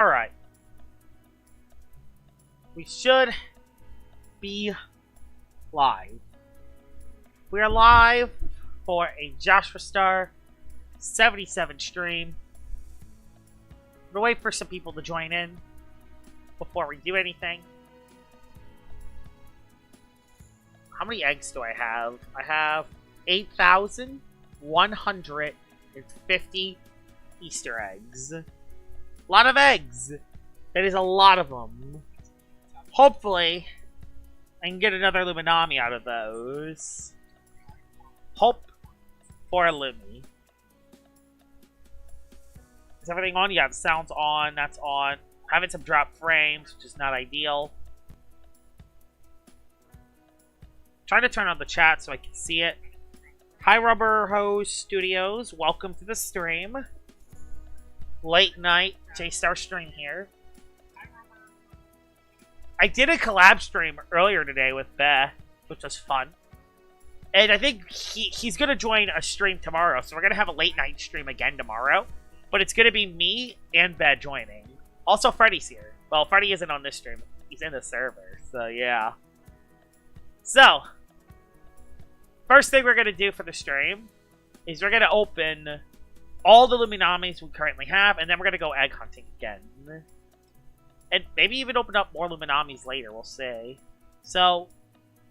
Alright. We should be live. We are live for a Joshua Star 77 stream. I'm gonna wait for some people to join in before we do anything. How many eggs do I have? I have 8,150 Easter eggs. A lot of eggs. That is a lot of them. Hopefully, I can get another Luminami out of those. Hope for a Lumi. Is everything on? Yeah, the sound's on. That's on. Having some drop frames, which is not ideal. Trying to turn on the chat so I can see it. Hi, Rubber Hose Studios. Welcome to the stream. Late night J-Star stream here. I did a collab stream earlier today with Beth, which was fun. And I think he's going to join a stream tomorrow. So we're going to have a late night stream again tomorrow. But it's going to be me and Beth joining. Also, Freddy's here. Well, Freddy isn't on this stream. He's in the server. So, yeah. So, first thing we're going to do for the stream is we're going to open all the Luminamis we currently have. And then we're going to go egg hunting again. And maybe even open up more Luminamis later. We'll see. So,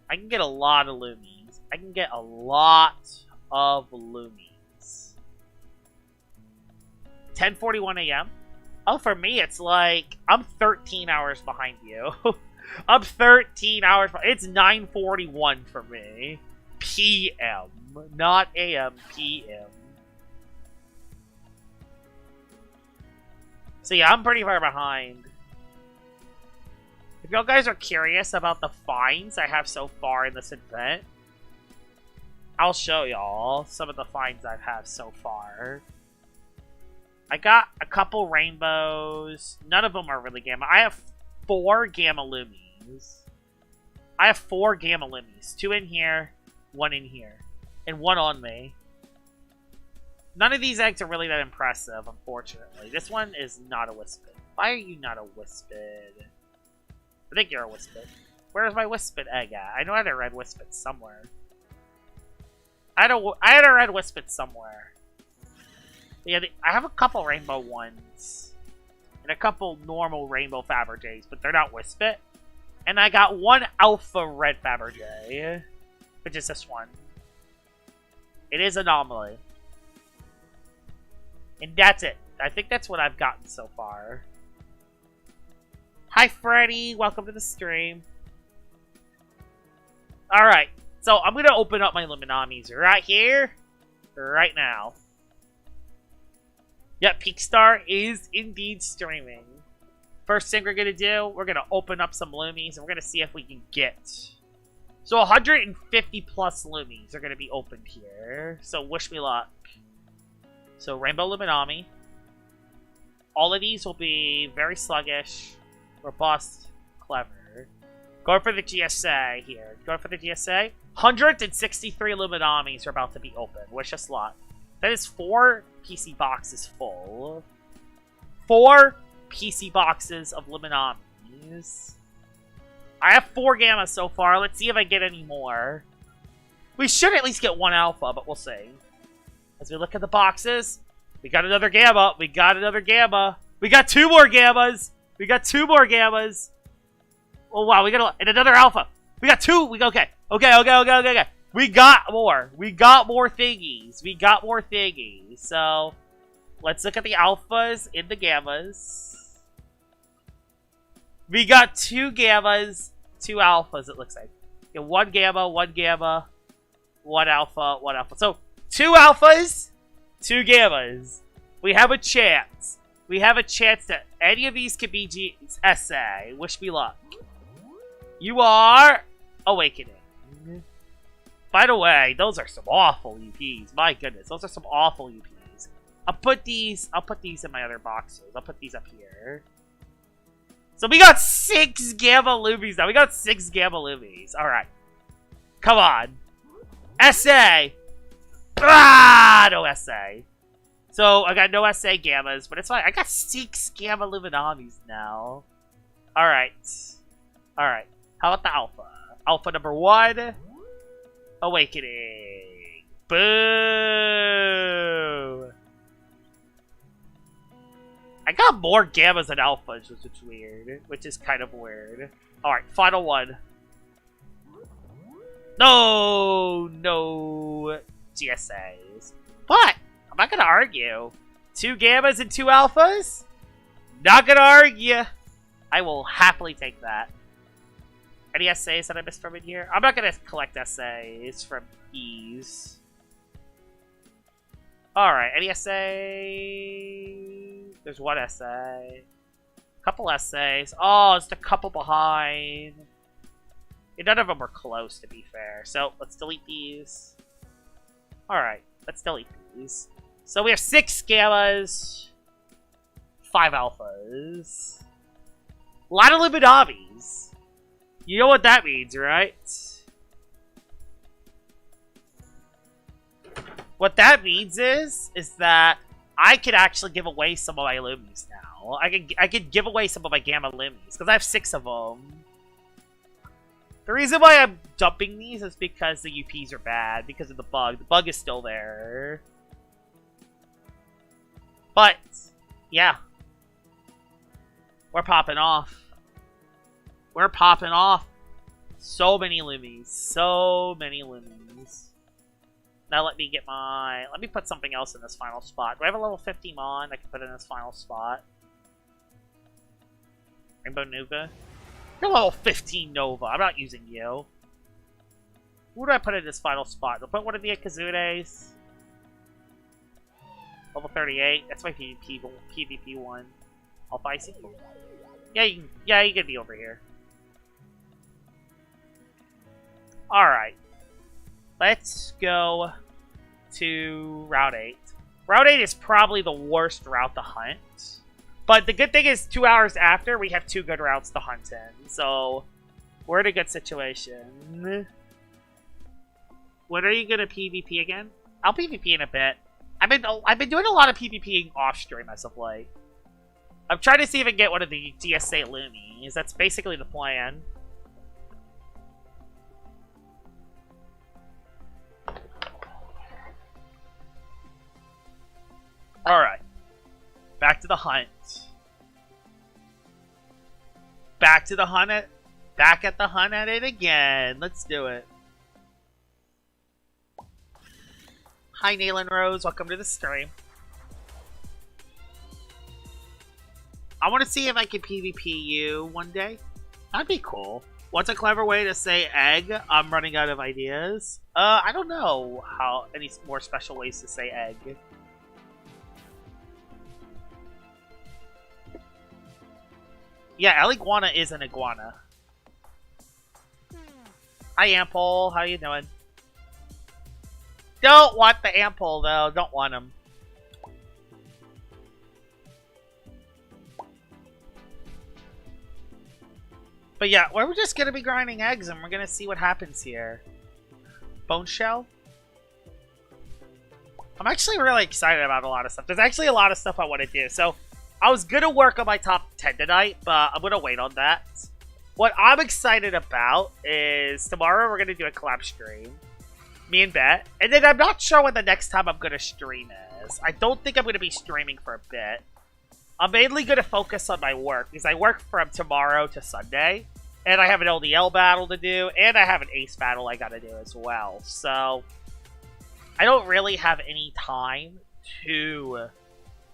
I can get a lot of Lumis. I can get a lot of Lumis. 10:41 a.m. Oh, for me, it's like, I'm 13 hours behind you. I'm 13 hours behind. It's 9:41 for me. PM. Not AM, PM. So yeah, I'm pretty far behind. If y'all guys are curious about the finds I have so far in this event, I'll show y'all some of the finds I have so far. I got a couple rainbows. None of them are really gamma. I have 4 gamma lumis. I have 4 gamma lumis. 2 in here, 1 in here, and 1 on me. None of these eggs are really that impressive, unfortunately. This one is not a Wispid. Why are you not a Wispid? I think you're a Wispid. Where's my Wispid egg at? I know I had a red Wispid somewhere. I had a red Wispid somewhere. Yeah, I have a couple rainbow ones. And a couple normal rainbow Faberjays, but they're not Wispid. And I got 1 alpha red Faberjay. Which is this one. It is Anomaly. And that's it. I think that's what I've gotten so far. Hi, Freddy. Welcome to the stream. Alright. So, I'm going to open up my Luminamis right here. Right now. Yep, Peakstar is indeed streaming. First thing we're going to do, we're going to open up some Lumis, and we're going to see if we can get. So, 150 plus Lumis are going to be opened here. So, wish me luck. So, Rainbow Luminami. All of these will be very sluggish. Robust, clever. Going for the GSA here. Going for the GSA. 163 Luminamis are about to be opened. Wish us luck. That is 4 PC boxes full. 4 PC boxes of Luminamis. I have 4 gammas so far. Let's see if I get any more. We should at least get 1 alpha, but we'll see. As we look at the boxes, we got another gamma. We got another gamma. We got 2 more gammas. We got 2 more gammas. Oh, wow. We got and another alpha. We got 2. We got, okay. Okay. We got more. We got more thingies. We got more thingies. So, let's look at the alphas and the gammas. We got 2 gammas, 2 alphas, it looks like. Okay, 1 gamma, 1 gamma, 1 alpha, 1 alpha. So, 2 alphas, 2 gammas. We have a chance. We have a chance that any of these could be GSA. Wish me luck. You are Awakening. By the way, those are some awful UPs. My goodness, those are some awful UPs. I'll put these in my other boxes. I'll put these up here. So we got 6 Gamma Lumis now. We got 6 Gamma Lumis. Alright. Come on. SA! Ah! No SA. So, I got no SA Gammas, but it's fine. I got 6 Gamma Luminamis now. Alright. Alright. How about the Alpha? Alpha number 1. Awakening. Boo! I got more Gammas than Alphas, which is weird. Which is kind of weird. Alright, final one. No GSAs. But, I'm not gonna argue. 2 Gammas and 2 Alphas? Not gonna argue. I will happily take that. Any essays that I missed from in here? I'm not gonna collect essays from these. Alright, any essay? There's 1 essay. Couple essays. Oh, it's a couple behind. And none of them were close, to be fair. So, let's delete these. Alright, let's delete these. So, we have 6 Gammas. 5 Alphas. A lot of Luminamis. You know what that means, right? What that means is that I could actually give away some of my Lumis now. I could give away some of my Gamma Lumis, because I have 6 of them. The reason why I'm dumping these is because the UPs are bad, because of the bug. The bug is still there. But, yeah. We're popping off. We're popping off. So many Lumis. So many Lumis. Now let me get my... Let me put something else in this final spot. Do I have a level 50 Mon I can put in this final spot? Rainbow Nova? You're level 15 Nova. I'm not using you. Who do I put in this final spot? I'll put one of the Akazunes. Level 38. That's my PvP one. I'll buy some. Yeah, you can be over here. Alright. Let's go to Route 8. Route 8 is probably the worst route to hunt. But the good thing is 2 hours after, we have 2 good routes to hunt in. So, we're in a good situation. When are you going to PvP again? I'll PvP in a bit. I've been doing a lot of PvPing off stream as of late. I'm trying to see if I can get one of the GSA Lumis. That's basically the plan. Alright. Back to the hunt. Back to the hunt. Back at the hunt at it again. Let's do it. Hi, Nayland Rose. Welcome to the stream. I want to see if I can PvP you one day. That'd be cool. What's a clever way to say egg? I'm running out of ideas. I don't know how any more special ways to say egg. Yeah, Iguana is an iguana. Hi, Ample. How you doing? Don't want the Ample, though. Don't want him. But yeah, we're just going to be grinding eggs, and we're going to see what happens here. Bone Shell? I'm actually really excited about a lot of stuff. There's actually a lot of stuff I want to do. So, I was going to work on my top 10 tonight, but I'm going to wait on that. What I'm excited about is tomorrow we're going to do a collab stream. Me and Bet. And then I'm not sure when the next time I'm going to stream is. I don't think I'm going to be streaming for a bit. I'm mainly going to focus on my work, because I work from tomorrow to Sunday. And I have an LDL battle to do, and I have an Ace battle I got to do as well. So, I don't really have any time to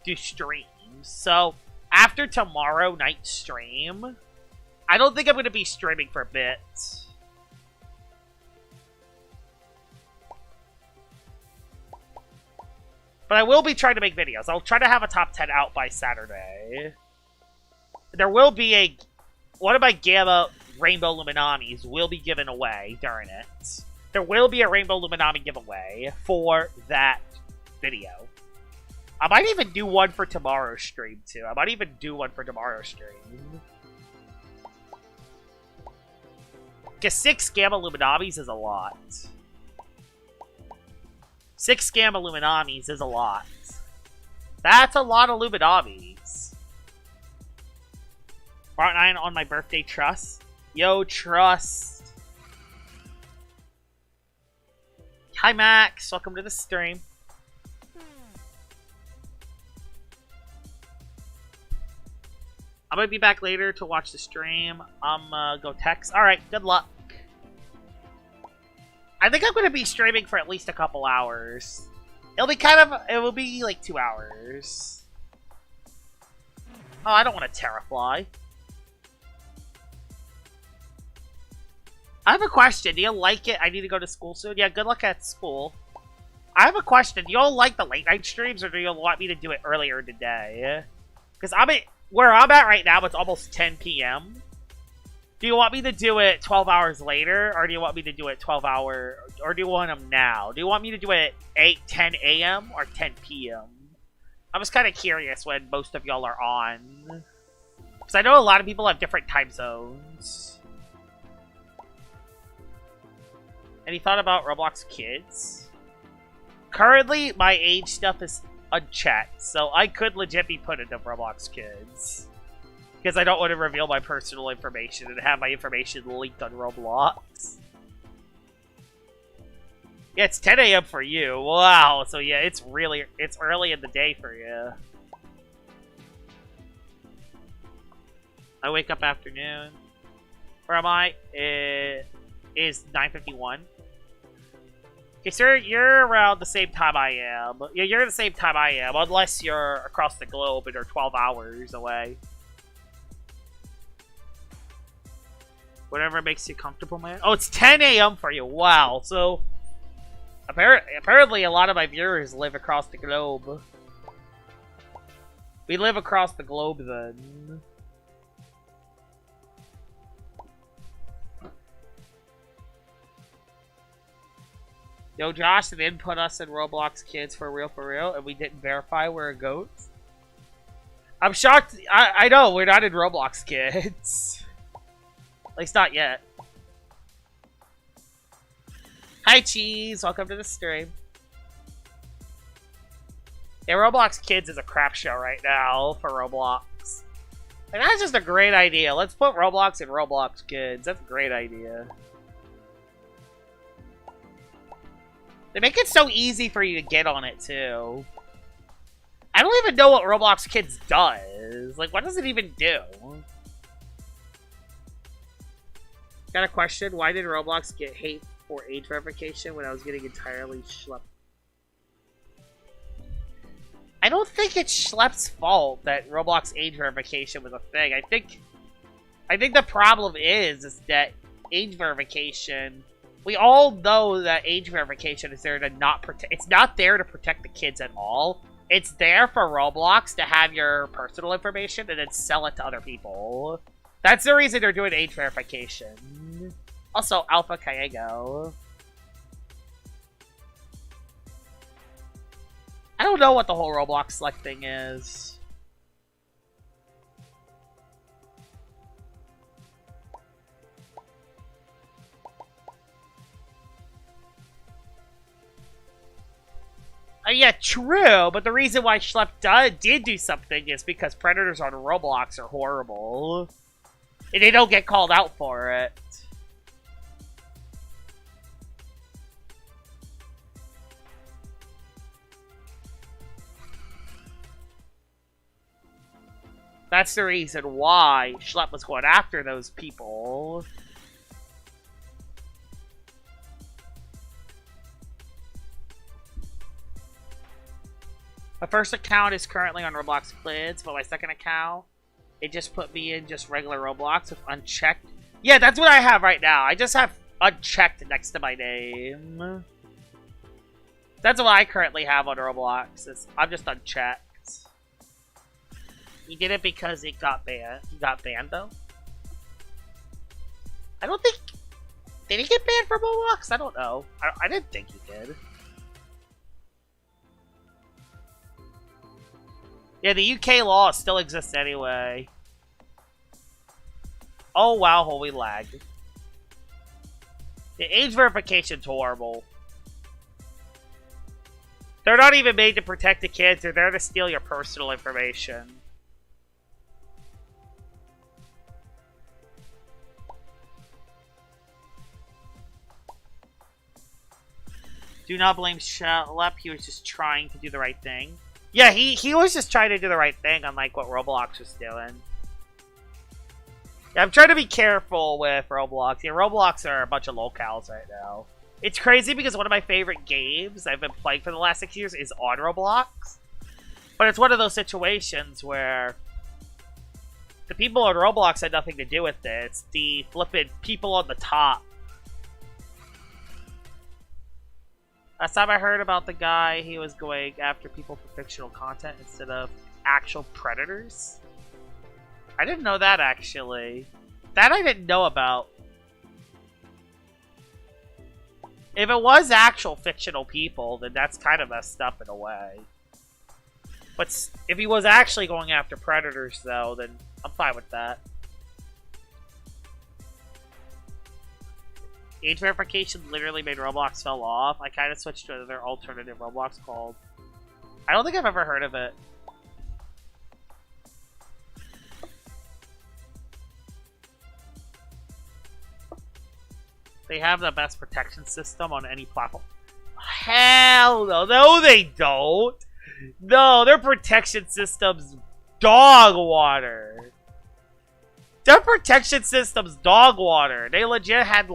do streams. So, after tomorrow night's stream, I don't think I'm going to be streaming for a bit. But I will be trying to make videos. I'll try to have a top 10 out by Saturday. There will be one of my Gamma Rainbow Luminamis will be given away during it. There will be a Rainbow Luminami giveaway for that video. I might even do one for tomorrow's stream, too. Because 6 Gamma Luminamis is a lot. 6 Gamma Luminamis is a lot. That's a lot of Luminamis. Fortnite on my birthday, trust. Yo, trust. Hi, Max. Welcome to the stream. I'm gonna be back later to watch the stream. I'm go text. Alright, good luck. I think I'm gonna be streaming for at least a couple hours. It will be like 2 hours. Oh, I don't want to terrafly. I have a question. Do you like it? I need to go to school soon. Yeah, good luck at school. I have a question. Do you all like the late night streams, or do you want me to do it earlier in the day? Because where I'm at right now, it's almost 10 p.m. Do you want me to do it 12 hours later, or do you want me to do it 12 hour, or do you want them now? Do you want me to do it 10 a.m. or 10 p.m.? I'm just kind of curious when most of y'all are on. Because I know a lot of people have different time zones. Any thought about Roblox Kids? Currently, my age stuff is unchecked, so I could legit be put into Roblox Kids. Because I don't want to reveal my personal information and have my information leaked on Roblox. Yeah, it's 10 a.m. for you. Wow, so yeah, it's early in the day for you. I wake up afternoon. Where am I? It is 9:51. Okay, sir, you're around the same time I am. Yeah, you're the same time I am, unless you're across the globe and you're 12 hours away. Whatever makes you comfortable, man. Oh, it's 10 a.m. for you. Wow. So, apparently a lot of my viewers live across the globe. We live across the globe, then. Yo, Josh, they didn't put us in Roblox Kids for real, and we didn't verify we're a goat. I'm shocked. I know, we're not in Roblox Kids. At least not yet. Hi, Cheese. Welcome to the stream. Yeah, Roblox Kids is a crap show right now for Roblox. And that's just a great idea. Let's put Roblox in Roblox Kids. That's a great idea. They make it so easy for you to get on it, too. I don't even know what Roblox Kids does. Like, what does it even do? Got a question. Why did Roblox get hate for age verification when I was getting entirely schlepped? I don't think it's Schlepp's fault that Roblox age verification was a thing. I think the problem is that age verification... We all know that age verification is there to not protect... It's not there to protect the kids at all. It's there for Roblox to have your personal information and then sell it to other people. That's the reason they're doing age verification. Also, Alpha Cayego. I don't know what the whole Roblox select thing is. Yeah, true, but the reason why Schlepp did do something is because predators on Roblox are horrible. And they don't get called out for it. That's the reason why Schlepp was going after those people. My first account is currently on Roblox Kids, but my second account, it just put me in just regular Roblox with unchecked. Yeah, that's what I have right now. I just have unchecked next to my name. That's what I currently have on Roblox. I'm just unchecked. He did it because it got banned. He got banned, though? I don't think... Did he get banned from Roblox? I don't know. I didn't think he did. Yeah, the UK law still exists anyway. Oh wow, holy lag. The age verification's horrible. They're not even made to protect the kids. They're there to steal your personal information. Do not blame Shelep. He was just trying to do the right thing. Yeah, he was just trying to do the right thing, unlike what Roblox was doing. Yeah, I'm trying to be careful with Roblox. Yeah, Roblox are a bunch of locals right now. It's crazy because one of my favorite games I've been playing for the last 6 years is on Roblox. But it's one of those situations where the people on Roblox had nothing to do with it. It's the flippin' people on the top. Last time I heard about the guy, he was going after people for fictional content instead of actual predators. I didn't know that, actually. That I didn't know about. If it was actual fictional people, then that's kind of messed up in a way. But if he was actually going after predators, though, then I'm fine with that. Age verification literally made Roblox fell off. I kind of switched to another alternative Roblox called... I don't think I've ever heard of it. They have the best protection system on any platform. Hell no. No, they don't. No, their protection system's dog water. Their protection system's dog water. They legit had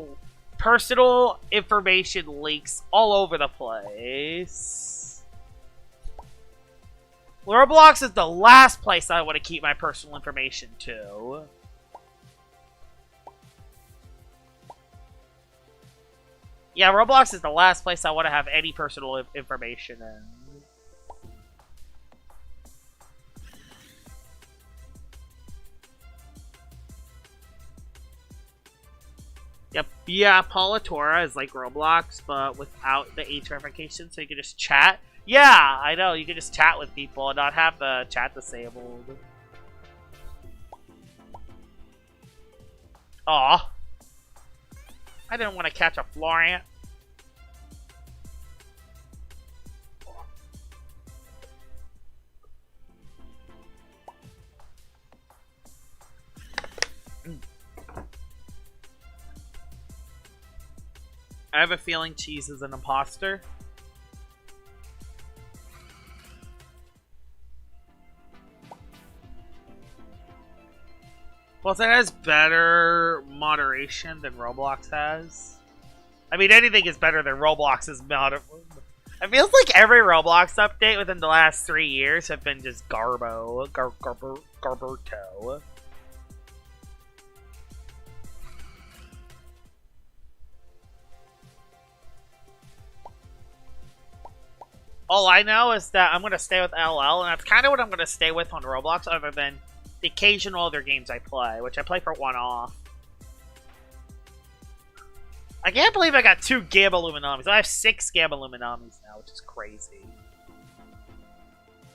personal information leaks all over the place. Roblox is the last place I want to keep my personal information to. Yeah, Roblox is the last place I want to have any personal information in. Yep. Yeah, Paulatora is like Roblox, but without the age verification, so you can just chat. Yeah, I know. You can just chat with people and not have the chat disabled. Aw. I didn't want to catch a Florent. I have a feeling Cheese is an imposter. Plus, it has better moderation than Roblox has. I mean, anything is better than Roblox's moderation. It feels like every Roblox update within the last 3 years have been just garbo. Garberto. All I know is that I'm going to stay with LL, and that's kind of what I'm going to stay with on Roblox, other than the occasional other games I play, which I play for one-off. I can't believe I got 2 Gamma Luminamis. I have 6 Gamma Luminamis now, which is crazy.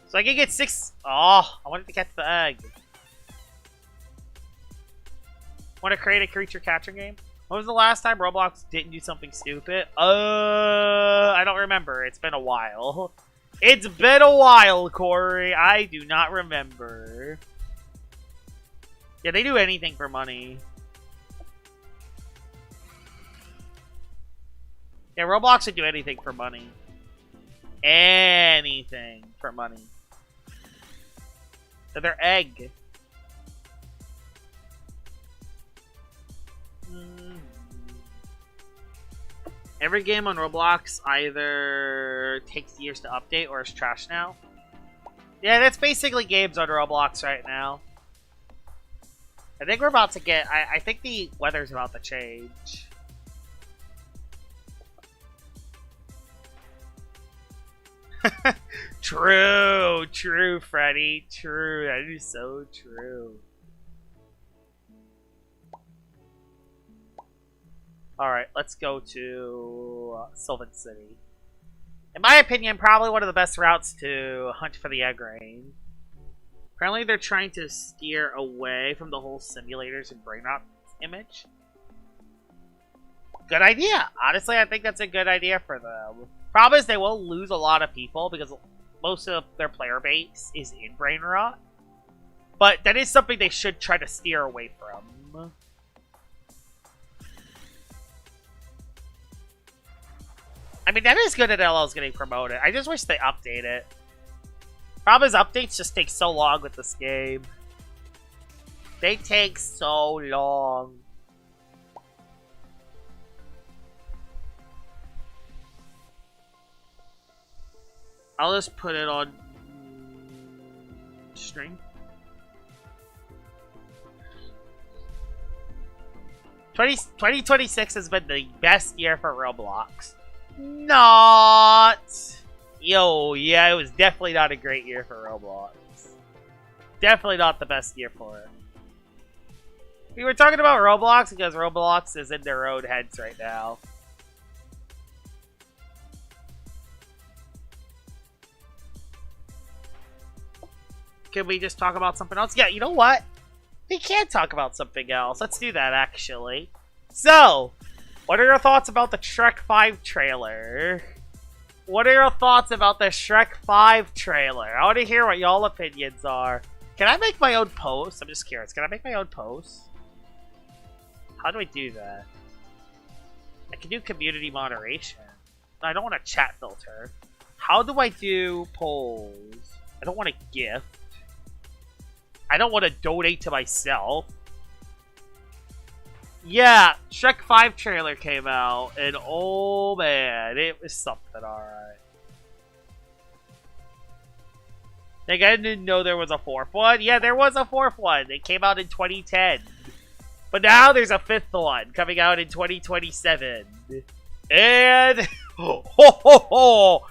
So I can get 6... Oh, I wanted to catch the egg. Want to create a creature catcher game? When was the last time Roblox didn't do something stupid? I don't remember. It's been a while. It's been a while, Corey. I do not remember. Yeah, they do anything for money. Yeah, Roblox would do anything for money. Anything for money. So their egg. Every game on Roblox either takes years to update or is trash now. Yeah, that's basically games on Roblox right now. I think we're about to get... I think the weather's about to change. True, Freddy. True. That is so true. Alright, let's go to Sylvan City. In my opinion, probably one of the best routes to hunt for the egg rain. Apparently they're trying to steer away from the whole simulators and brain rot image. Good idea. Honestly, I think that's a good idea for them. Problem is they will lose a lot of people because most of their player base is in Brain Rot. But that is something they should try to steer away from. I mean, that is good that LL's getting promoted. I just wish they update it. Problem is, updates just take so long with this game. They take so long. I'll just put it on string. 2026 has been the best year for Roblox. Not. Yo, yeah, it was definitely not a great year for Roblox. Definitely not the best year for it. We were talking about Roblox because Roblox is in their own heads right now. Can we just talk about something else? Yeah, you know what? We can talk about something else. Let's do that, actually. So, what are your thoughts about the Shrek 5 trailer? What are your thoughts about the Shrek 5 trailer? I want to hear what y'all opinions are. Can I make my own post? I'm just curious. Can I make my own post? How do I do that? I can do community moderation. No, I don't want a chat filter. How do I do polls? I don't want a gift. I don't want to donate to myself. Yeah, Shrek 5 trailer came out, and oh man, it was something alright. Like, I didn't know there was a fourth one. Yeah, there was a fourth one. It came out in 2010. But now there's a fifth one coming out in 2027. And... Oh,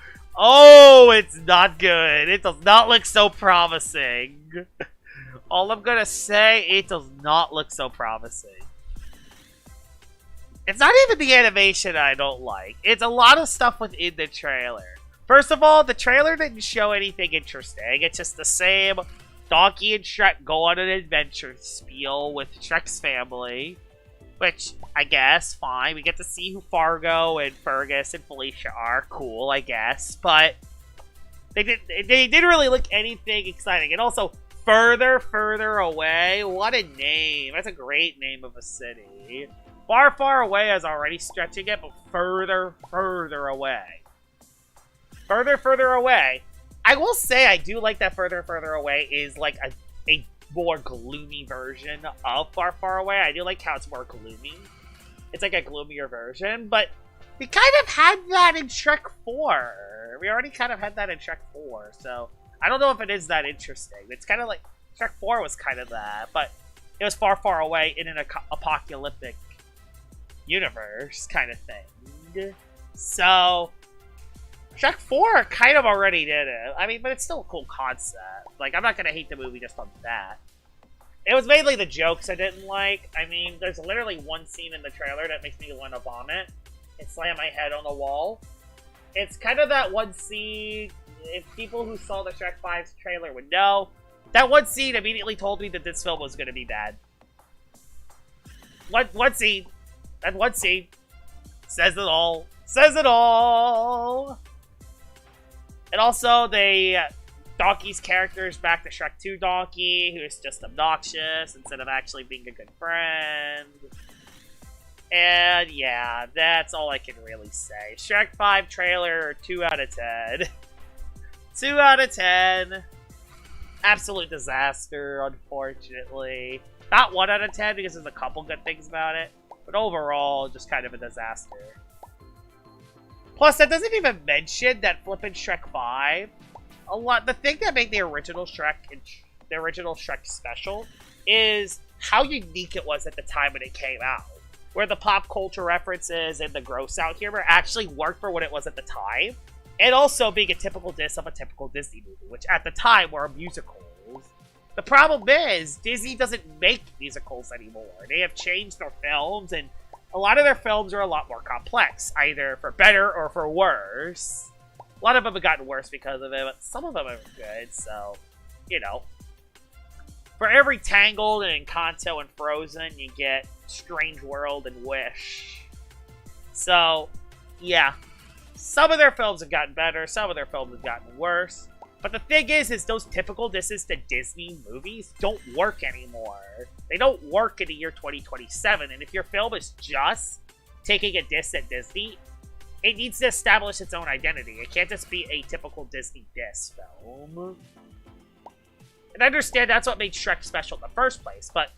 it's not good. It does not look so promising. All I'm gonna say, it does not look so promising. It's not even the animation I don't like. It's a lot of stuff within the trailer. First of all, the trailer didn't show anything interesting. It's just the same Donkey and Shrek go on an adventure spiel with Shrek's family. Which, I guess, fine. We get to see who Fargo and Fergus and Felicia are. Cool, I guess. But they didn't really look anything exciting. And also, further away. What a name. That's a great name of a city. Far away is already stretching it, but further away. Further away. I will say I do like that further away is like a more gloomy version of far away. I do like how it's more gloomy. It's like a gloomier version, but we kind of had that in Shrek 4. We already kind of had that in Shrek 4, so I don't know if it is that interesting. It's kind of like Shrek 4 was kind of that, but it was far away in an apocalyptic universe kind of thing. So Shrek 4 kind of already did it. I mean, but it's still a cool concept. Like, I'm not gonna hate the movie just on that. It was mainly the jokes I didn't like. I mean, there's literally one scene in the trailer that makes me want to vomit and slam my head on the wall. It's kind of that one scene, if people who saw the Shrek 5's trailer would know, that one scene immediately told me that this film was gonna be bad. One scene. That one scene says it all. Says it all! And also, Donkey's character is back to Shrek 2 Donkey, who's just obnoxious instead of actually being a good friend. And yeah, that's all I can really say. Shrek 5 trailer, 2 out of 10. 2 out of 10. Absolute disaster, unfortunately. Not 1 out of 10 because there's a couple good things about it. But overall, just kind of a disaster. Plus, that doesn't even mention that flippin' Shrek 5. The thing that made the original Shrek and the original Shrek special is how unique it was at the time when it came out. Where the pop culture references and the gross out humor actually worked for what it was at the time. And also being a typical diss of a typical Disney movie, which at the time were musicals. The problem is, Disney doesn't make musicals anymore. They have changed their films, and a lot of their films are a lot more complex, either for better or for worse. A lot of them have gotten worse because of it, but some of them are good, so, you know. For every Tangled and Encanto and Frozen, you get Strange World and Wish. So, yeah. Some of their films have gotten better, some of their films have gotten worse. But the thing is those typical disses to Disney movies don't work anymore. They don't work in the year 2027, and if your film is just taking a diss at Disney, it needs to establish its own identity. It can't just be a typical Disney diss film. And I understand that's what made Shrek special in the first place, but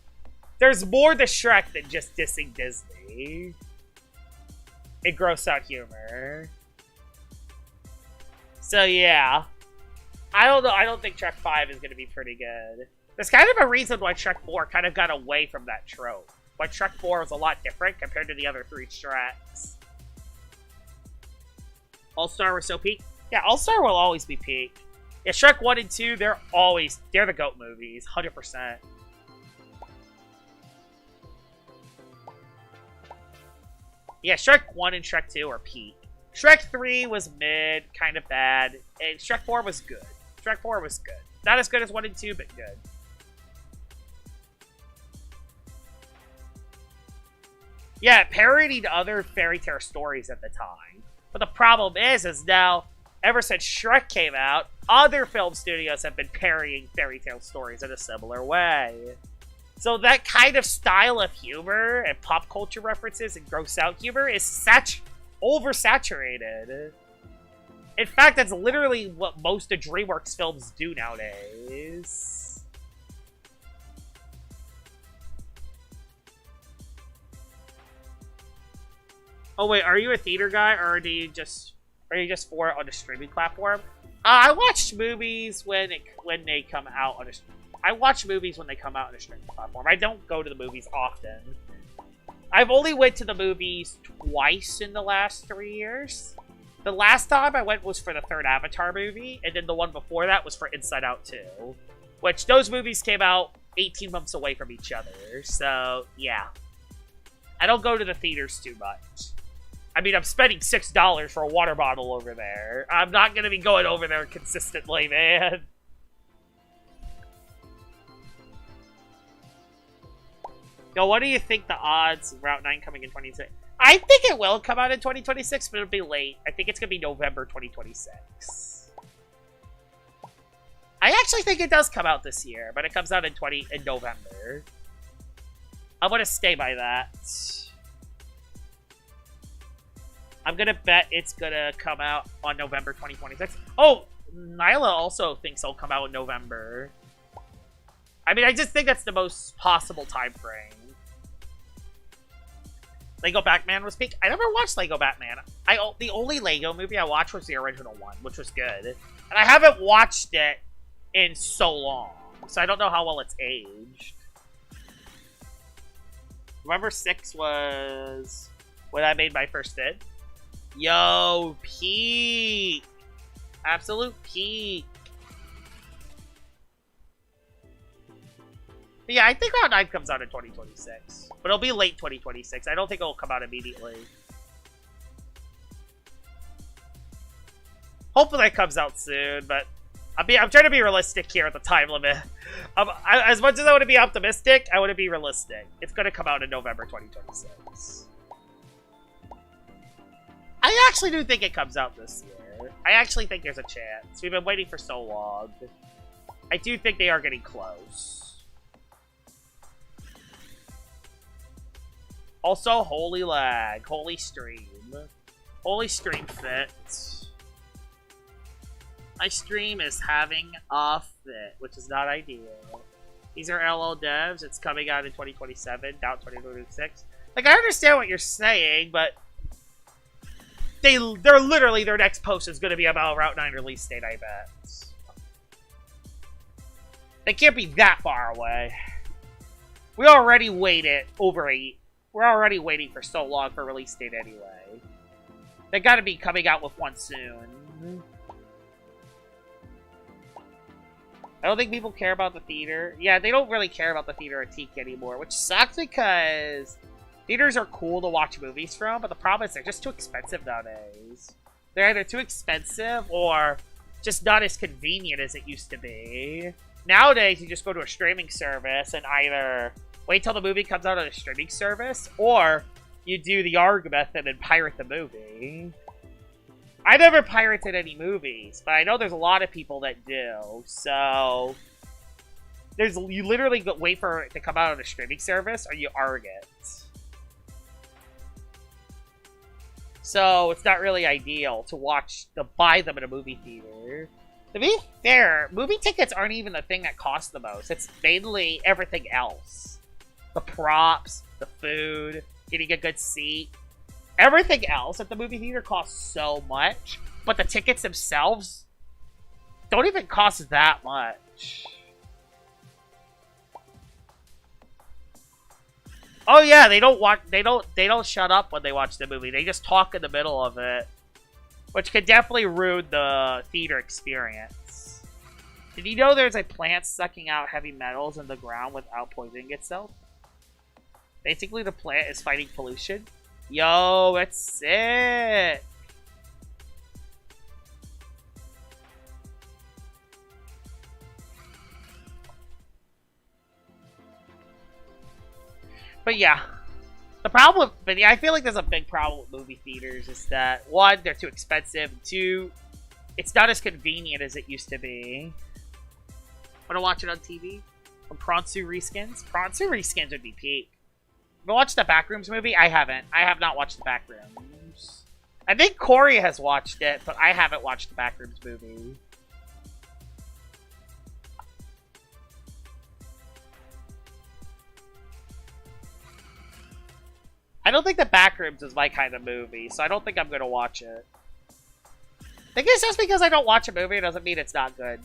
there's more to Shrek than just dissing Disney. It gross out humor. So yeah. I don't know. I don't think Shrek 5 is going to be pretty good. There's kind of a reason why Shrek 4 kind of got away from that trope. Why Shrek 4 was a lot different compared to the other 3 Shreks. All-Star was so peak? Yeah, All-Star will always be peak. Yeah, Shrek 1 and 2, they're the GOAT movies, 100%. Yeah, Shrek 1 and Shrek 2 are peak. Shrek 3 was mid, kind of bad, and Shrek 4 was good. Shrek 4 was good. Not as good as 1 and 2, but good. Yeah, it parodied other fairy tale stories at the time. But the problem is now, ever since Shrek came out, other film studios have been parodying fairy tale stories in a similar way. So that kind of style of humor and pop culture references and gross out humor is oversaturated. In fact, that's literally what most of DreamWorks films do nowadays. Oh wait, are you a theater guy, or are you just for it on a streaming platform? I watch movies when they come out on a. I watch movies when they come out on a streaming platform. I don't go to the movies often. I've only went to the movies twice in the last 3 years. The last time I went was for the third Avatar movie, and then the one before that was for Inside Out 2. Which, those movies came out 18 months away from each other, so, yeah. I don't go to the theaters too much. I mean, I'm spending $6 for a water bottle over there. I'm not gonna be going over there consistently, man. Yo, what do you think the odds of Route 9 coming in 2026? I think it will come out in 2026, but it'll be late. I think it's going to be November 2026. I actually think it does come out this year, but it comes out in November. I'm going to stay by that. I'm going to bet it's going to come out on November 2026. Oh, Nyla also thinks it'll come out in November. I mean, I just think that's the most possible time frame. Lego Batman was peak. I never watched Lego Batman. The only Lego movie I watched was the original one, which was good. And I haven't watched it in so long, so I don't know how well it's aged. November 6th was when I made my first vid. Yo, peak! Absolute peak. But yeah, I think Round 9 comes out in 2026. But it'll be late 2026. I don't think it'll come out immediately. Hopefully it comes out soon, but I'm trying to be realistic here at the time limit. As much as I want to be optimistic, I want to be realistic. It's going to come out in November 2026. I actually do think it comes out this year. I actually think there's a chance. We've been waiting for so long. I do think they are getting close. Also, holy lag, holy stream fit. My stream is having a fit, which is not ideal. These are LL devs. It's coming out in 2027, down 2026. Like, I understand what you're saying, but they're literally, their next post is going to be about Route 9 release date, I bet. They can't be that far away. We already waited We're already waiting for so long for release date anyway. They gotta be coming out with one soon. I don't think people care about the theater. Yeah, they don't really care about the theater antique anymore, which sucks because theaters are cool to watch movies from, but the problem is they're just too expensive nowadays. They're either too expensive or just not as convenient as it used to be. Nowadays, you just go to a streaming service and either wait till the movie comes out on a streaming service, or you do the ARG method and pirate the movie. I never pirated any movies, but I know there's a lot of people that do. So you literally wait for it to come out on a streaming service, or you arg it. So it's not really ideal to buy them in a movie theater. To be fair, movie tickets aren't even the thing that costs the most. It's mainly everything else. The props, the food, getting a good seat. Everything else at the movie theater costs so much, but the tickets themselves don't even cost that much. Oh yeah, they don't shut up when they watch the movie. They just talk in the middle of it, which could definitely ruin the theater experience. Did you know there's a plant sucking out heavy metals in the ground without poisoning itself? Basically, the plant is fighting pollution. Yo, it's sick! But yeah, the problem with, I feel like there's a big problem with movie theaters is that, one, they're too expensive, and two, it's not as convenient as it used to be. Wanna watch it on TV? From Pronsu Reskins? Pronsu Reskins would be peak. Have you watched the Backrooms movie? I haven't. I have not watched the Backrooms. I think Corey has watched it, but I haven't watched the Backrooms movie. I don't think the Backrooms is my kind of movie, so I don't think I'm going to watch it. I think it's just because I don't watch a movie, it doesn't mean it's not good.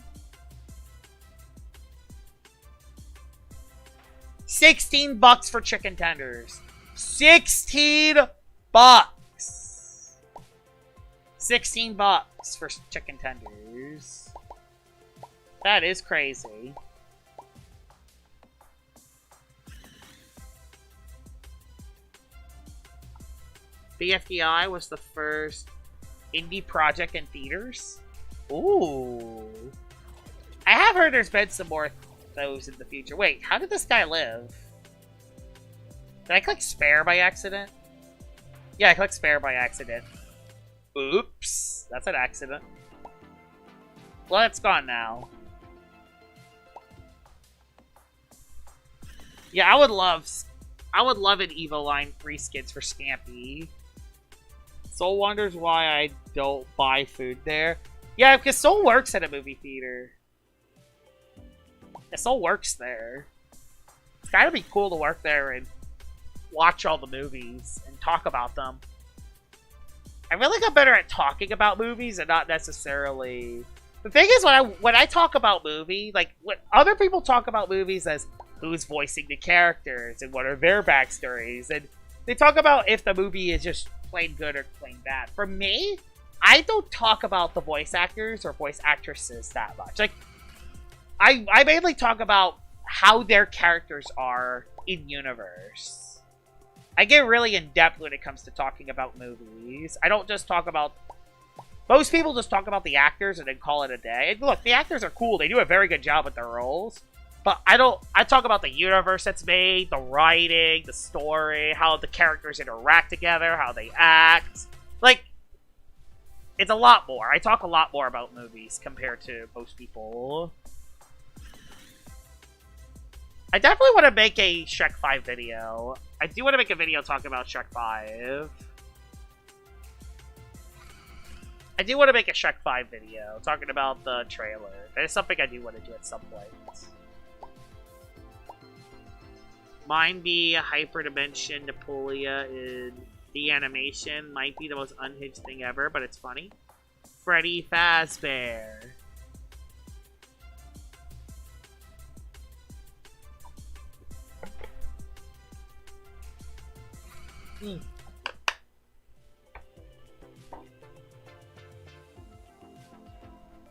16 bucks for chicken tenders. 16 bucks. 16 bucks for chicken tenders. That is crazy. BFDI was the first indie project in theaters. Ooh. I have heard there's been some more those in the future. Wait, how did this guy live? Did I click spare by accident? Yeah, I clicked spare by accident. Oops. That's an accident. Well, it's gone now. Yeah, I would love an Evo line reskins for Scampy. Soul wonders why I don't buy food there. Yeah, because Soul works at a movie theater. Yeah, Soul works there. It's gotta be cool to work there and watch all the movies and talk about them. I feel like I'm better at talking about movies and not necessarily... The thing is, when I talk about movies, like, when other people talk about movies as who's voicing the characters and what are their backstories, and they talk about if the movie is just plain good or plain bad. For me, I don't talk about the voice actors or voice actresses that much. Like, I mainly talk about how their characters are in universe. I get really in-depth when it comes to talking about movies. I don't just talk about... Most people just talk about the actors and then call it a day. And look, the actors are cool. They do a very good job with their roles. But I talk about the universe that's made, the writing, the story, how the characters interact together, how they act. Like, it's a lot more. I talk a lot more about movies compared to most people. I definitely want to make a Shrek 5 video. I do want to make a video talking about Shrek 5. I do want to make a Shrek 5 video talking about the trailer. That is something I do want to do at some point. Mine be Hyperdimension Napolia in the animation. Might be the most unhinged thing ever, but it's funny. Freddy Fazbear.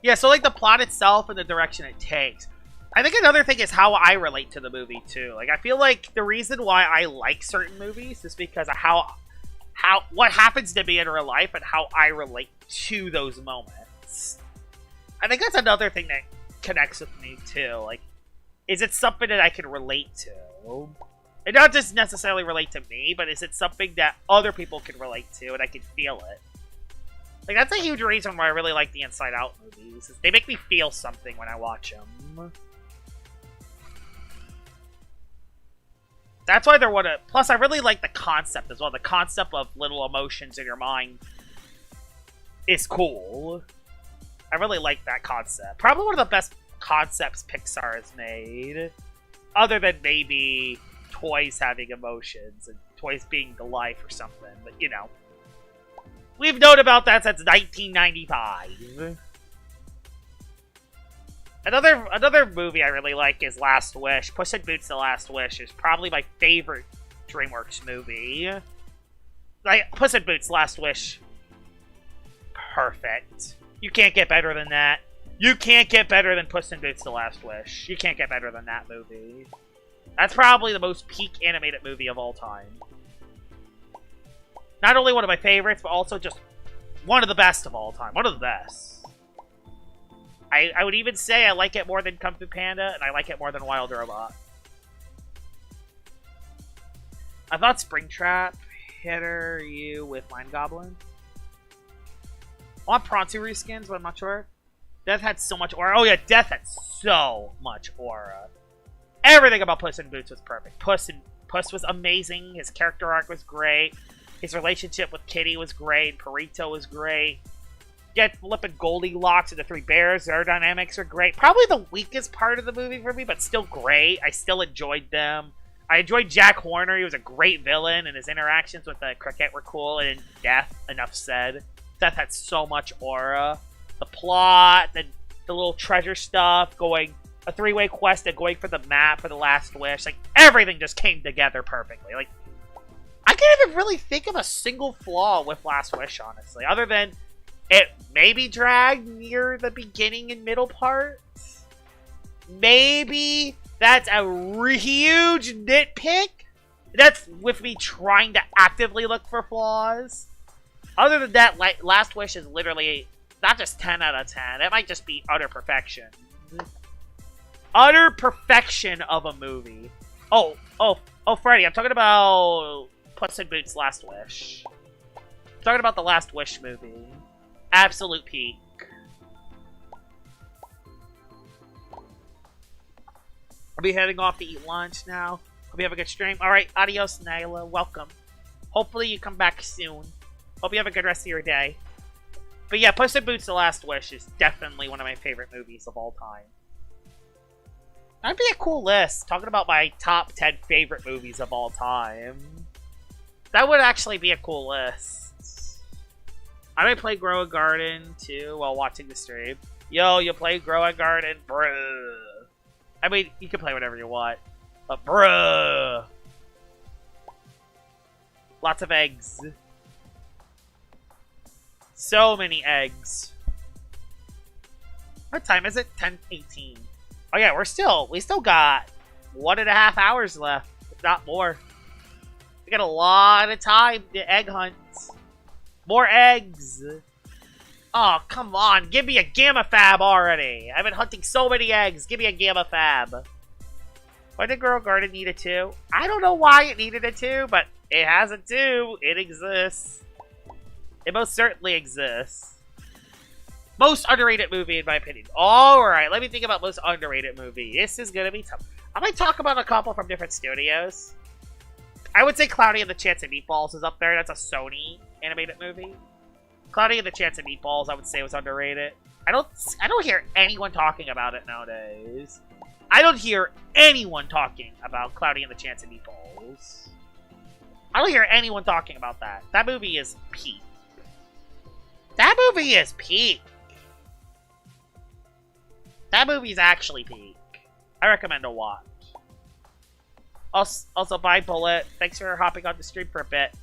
Yeah, so like the plot itself and the direction it takes. I think another thing is how I relate to the movie too. Like I feel like the reason why I like certain movies is because of how what happens to me in real life and how I relate to those moments. I think that's another thing that connects with me too. Like, is it something that I can relate to? And not just necessarily relate to me, but is it something that other people can relate to and I can feel it? Like, that's a huge reason why I really like the Inside Out movies. Is they make me feel something when I watch them. That's why they're one of... Plus, I really like the concept as well. The concept of little emotions in your mind is cool. I really like that concept. Probably one of the best concepts Pixar has made. Other than maybe toys having emotions and toys being to life or something. But, you know. We've known about that since 1995. Another movie I really like is Last Wish. Puss in Boots: The Last Wish is probably my favorite DreamWorks movie. Like, Puss in Boots: Last Wish. Perfect. You can't get better than that. You can't get better than Puss in Boots: The Last Wish. You can't get better than that movie. That's probably the most peak animated movie of all time. Not only one of my favorites, but also just one of the best of all time. One of the best. I would even say I like it more than Kung Fu Panda, and I like it more than Wild Robot. I thought Springtrap hit you with Mind Goblin. I want Pronto reskins, but I'm not sure. Death had so much aura. Oh yeah, Death had so much aura. Everything about Puss in Boots was perfect. Puss was amazing. His character arc was great. His relationship with Kitty was great. Perito was great. Get flipping Goldilocks and the Three Bears. Their dynamics are great. Probably the weakest part of the movie for me, but still great. I still enjoyed them. I enjoyed Jack Horner. He was a great villain, and his interactions with the cricket were cool. And Death, enough said. Death had so much aura. The plot, the little treasure stuff, going a three-way quest and going for the map for the Last Wish. Like, everything just came together perfectly. Like, I can't even really think of a single flaw with Last Wish, honestly, other than it maybe dragged near the beginning and middle parts. Maybe that's a huge nitpick. That's with me trying to actively look for flaws. Other than that, Last Wish is literally not just 10 out of 10. It might just be utter perfection. Utter perfection of a movie. Oh, Freddy, I'm talking about Puss in Boots: Last Wish. I'm talking about the Last Wish movie. Absolute peak. I'll be heading off to eat lunch now. Hope you have a good stream. Alright, adios, Nyla. Welcome. Hopefully you come back soon. Hope you have a good rest of your day. But yeah, Puss in Boots: The Last Wish is definitely one of my favorite movies of all time. That'd be a cool list, talking about my top 10 favorite movies of all time. That would actually be a cool list. I might play Grow a Garden, too, while watching the stream. Yo, you play Grow a Garden? Bruh. I mean, you can play whatever you want. But bruh. Lots of eggs. So many eggs. What time is it? 10:18. Oh yeah, we still got 1.5 hours left, if not more. We got a lot of time to egg hunt. More eggs. Oh, come on. Give me a Gamma Fab already. I've been hunting so many eggs. Give me a Gamma Fab. Why did Girl Garden need a 2? I don't know why it needed a 2, but it has a 2. It exists. It most certainly exists. Most underrated movie, in my opinion. Alright, let me think about most underrated movie. This is going to be tough. I might talk about a couple from different studios. I would say Cloudy and the Chance of Meatballs is up there. That's a Sony animated movie. Cloudy and the Chance of Meatballs, I would say, was underrated. I don't hear anyone talking about it nowadays. I don't hear anyone talking about Cloudy and the Chance of Meatballs. I don't hear anyone talking about that. That movie is peak. That movie is peak. That movie's actually peak. I recommend a watch. Also, bye, Bullet. Thanks for hopping on the stream for a bit.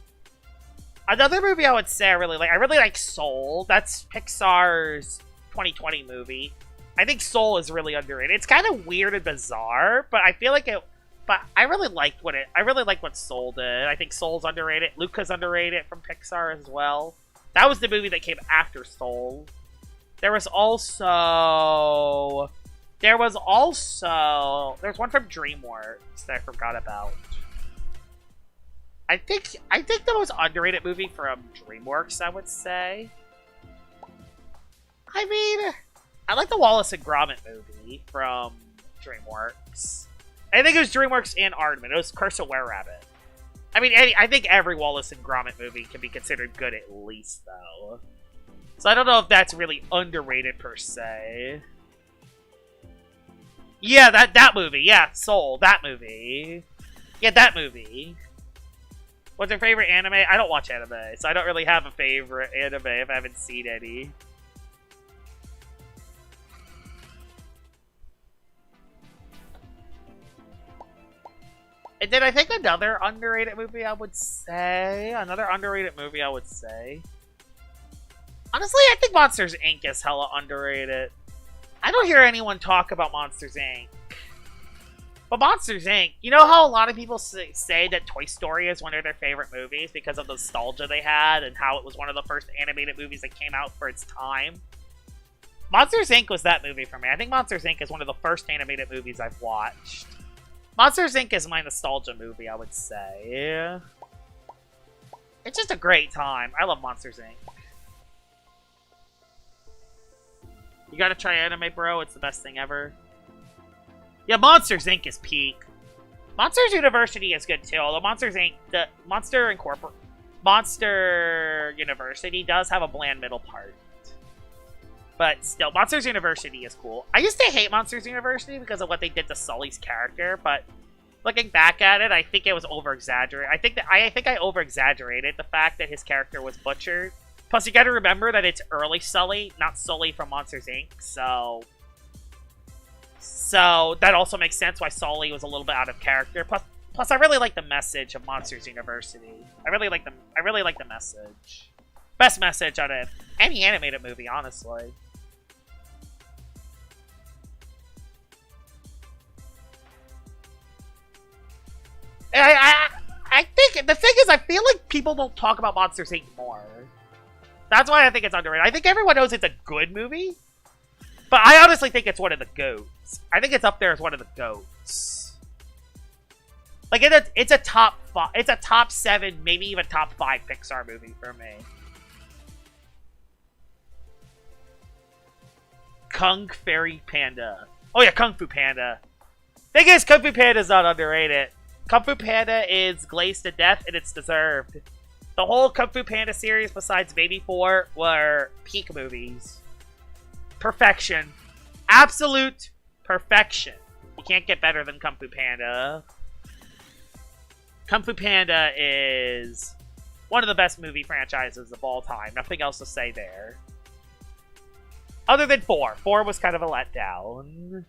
Another movie I would say I really like Soul. That's Pixar's 2020 movie. I think Soul is really underrated. It's kind of weird and bizarre, but I feel like it. But I really liked what Soul did. I think Soul's underrated. Luca's underrated from Pixar as well. That was the movie that came after Soul. There's one from DreamWorks that I forgot about. I think the most underrated movie from DreamWorks, I would say, I mean, I like the Wallace and Gromit movie from DreamWorks. I think it was DreamWorks and Aardman. It was Curse of Were-Rabbit. I mean, I think every Wallace and Gromit movie can be considered good at least, though. So I don't know if that's really underrated per se. Yeah, that movie. Yeah, Soul. That movie. Yeah, that movie. What's your favorite anime? I don't watch anime, so I don't really have a favorite anime if I haven't seen any. And then I think another underrated movie I would say. Honestly, I think Monsters, Inc. is hella underrated. I don't hear anyone talk about Monsters, Inc. But Monsters, Inc., you know how a lot of people say that Toy Story is one of their favorite movies because of the nostalgia they had and how it was one of the first animated movies that came out for its time? Monsters, Inc. was that movie for me. I think Monsters, Inc. is one of the first animated movies I've watched. Monsters, Inc. is my nostalgia movie, I would say. It's just a great time. I love Monsters, Inc. You gotta try anime, bro. It's the best thing ever. Yeah, Monsters, Inc. is peak. Monsters University is good, too. Although Monsters, Inc. Monster University does have a bland middle part. But still, Monsters University is cool. I used to hate Monsters University because of what they did to Sully's character, but looking back at it, I think it was over-exaggerated. I think I over-exaggerated the fact that his character was butchered. Plus, you gotta remember that it's early Sully, not Sully from Monsters, Inc., so that also makes sense why Sully was a little bit out of character. Plus I really like the message of Monsters University. I really like the message. Best message out of any animated movie, honestly. I think the thing is, I feel like people don't talk about Monsters, Inc. more. That's why I think it's underrated. I think everyone knows it's a good movie, but I honestly think it's one of the GOATs. I think it's up there as one of the GOATs. Like it's a top 5, it's a top 7, maybe even top 5 Pixar movie for me. Kung Fairy Panda. Oh yeah, Kung Fu Panda. Thing is, Kung Fu Panda is not underrated. Kung Fu Panda is glazed to death, and it's deserved. The whole Kung Fu Panda series, besides Baby 4, were peak movies. Perfection. Absolute perfection. You can't get better than Kung Fu Panda. Kung Fu Panda is one of the best movie franchises of all time. Nothing else to say there. Other than 4. 4 was kind of a letdown.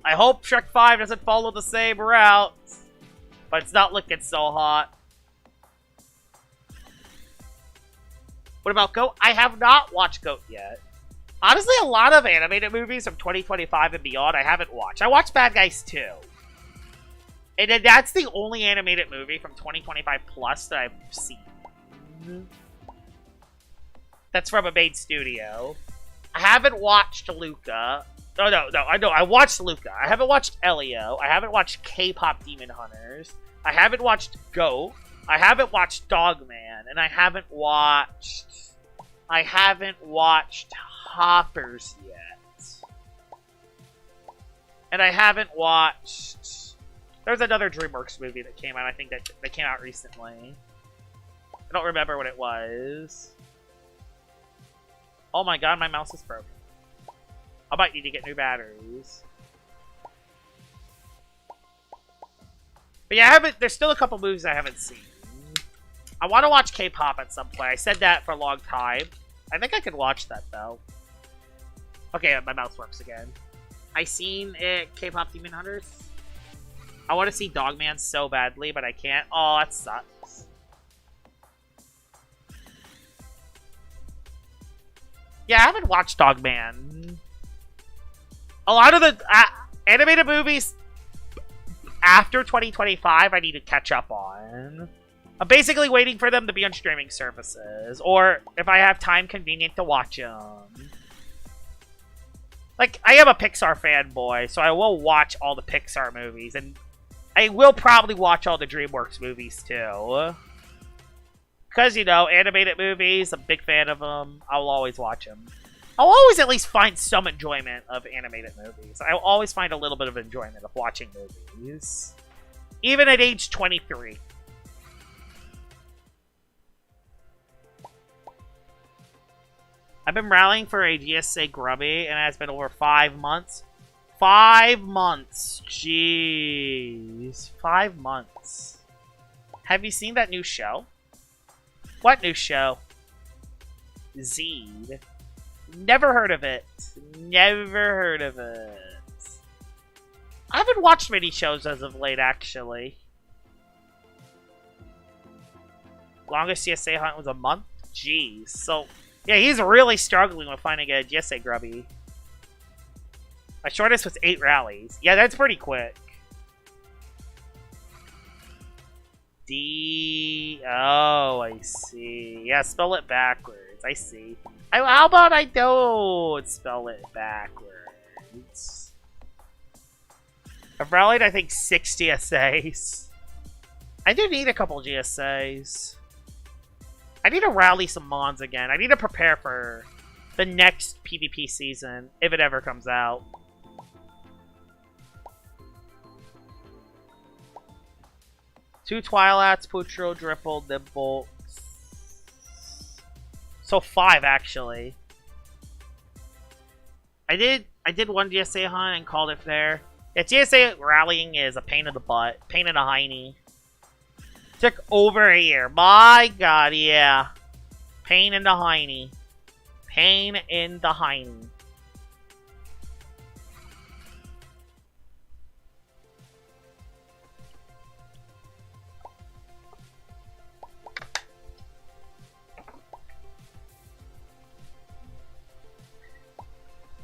I hope Shrek 5 doesn't follow the same route. But it's not looking so hot. What about GOAT? I have not watched GOAT yet. Honestly, a lot of animated movies from 2025 and beyond I haven't watched. I watched Bad Guys 2. And then that's the only animated movie from 2025 plus that I've seen. That's from a main studio. I haven't watched Luca. Oh, no, I watched Luca. I haven't watched Elio. I haven't watched K-Pop Demon Hunters. I haven't watched GOAT. I haven't watched Dogman. And I haven't watched Hoppers yet. And I haven't watched... There's another DreamWorks movie that came out, I think, that came out recently. I don't remember what it was. Oh my god, my mouse is broken. I might need to get new batteries. But yeah, there's still a couple movies I haven't seen. I want to watch K-pop at some point. I said that for a long time. I think I could watch that, though. Okay, my mouse works again. I seen it, K-pop Demon Hunters. I want to see Dogman so badly, but I can't. Oh, that sucks. Yeah, I haven't watched Dogman. A lot of the animated movies after 2025 I need to catch up on. I'm basically waiting for them to be on streaming services, or if I have time convenient to watch them. Like, I am a Pixar fanboy, so I will watch all the Pixar movies, and I will probably watch all the DreamWorks movies, too. Because, you know, animated movies, I'm a big fan of them. I'll always watch them. I'll always at least find some enjoyment of animated movies. I'll always find a little bit of enjoyment of watching movies. Even at age 23. I've been rallying for a GSA Grubby, and it has been over 5 months. 5 months. Jeez. 5 months. Have you seen that new show? What new show? Zed. Never heard of it. Never heard of it. I haven't watched many shows as of late, actually. Longest GSA hunt was a month? Jeez. So, yeah, he's really struggling with finding a GSA Grubby. My shortest was 8 rallies. Yeah, that's pretty quick. D... Oh, I see. Yeah, spell it backwards. I see. How about I don't spell it backwards? I've rallied, I think, 6 GSAs. I do need a couple GSAs. I need to rally some Mons again. I need to prepare for the next PvP season, if it ever comes out. Two Twilats, Putro, Dripple, Nimble. So 5, actually. I did one GSA hunt and called it fair. Yeah, GSA rallying is a pain in the butt. Pain in the hiney. Took over a year. My god, yeah. Pain in the hiney. Pain in the hiney.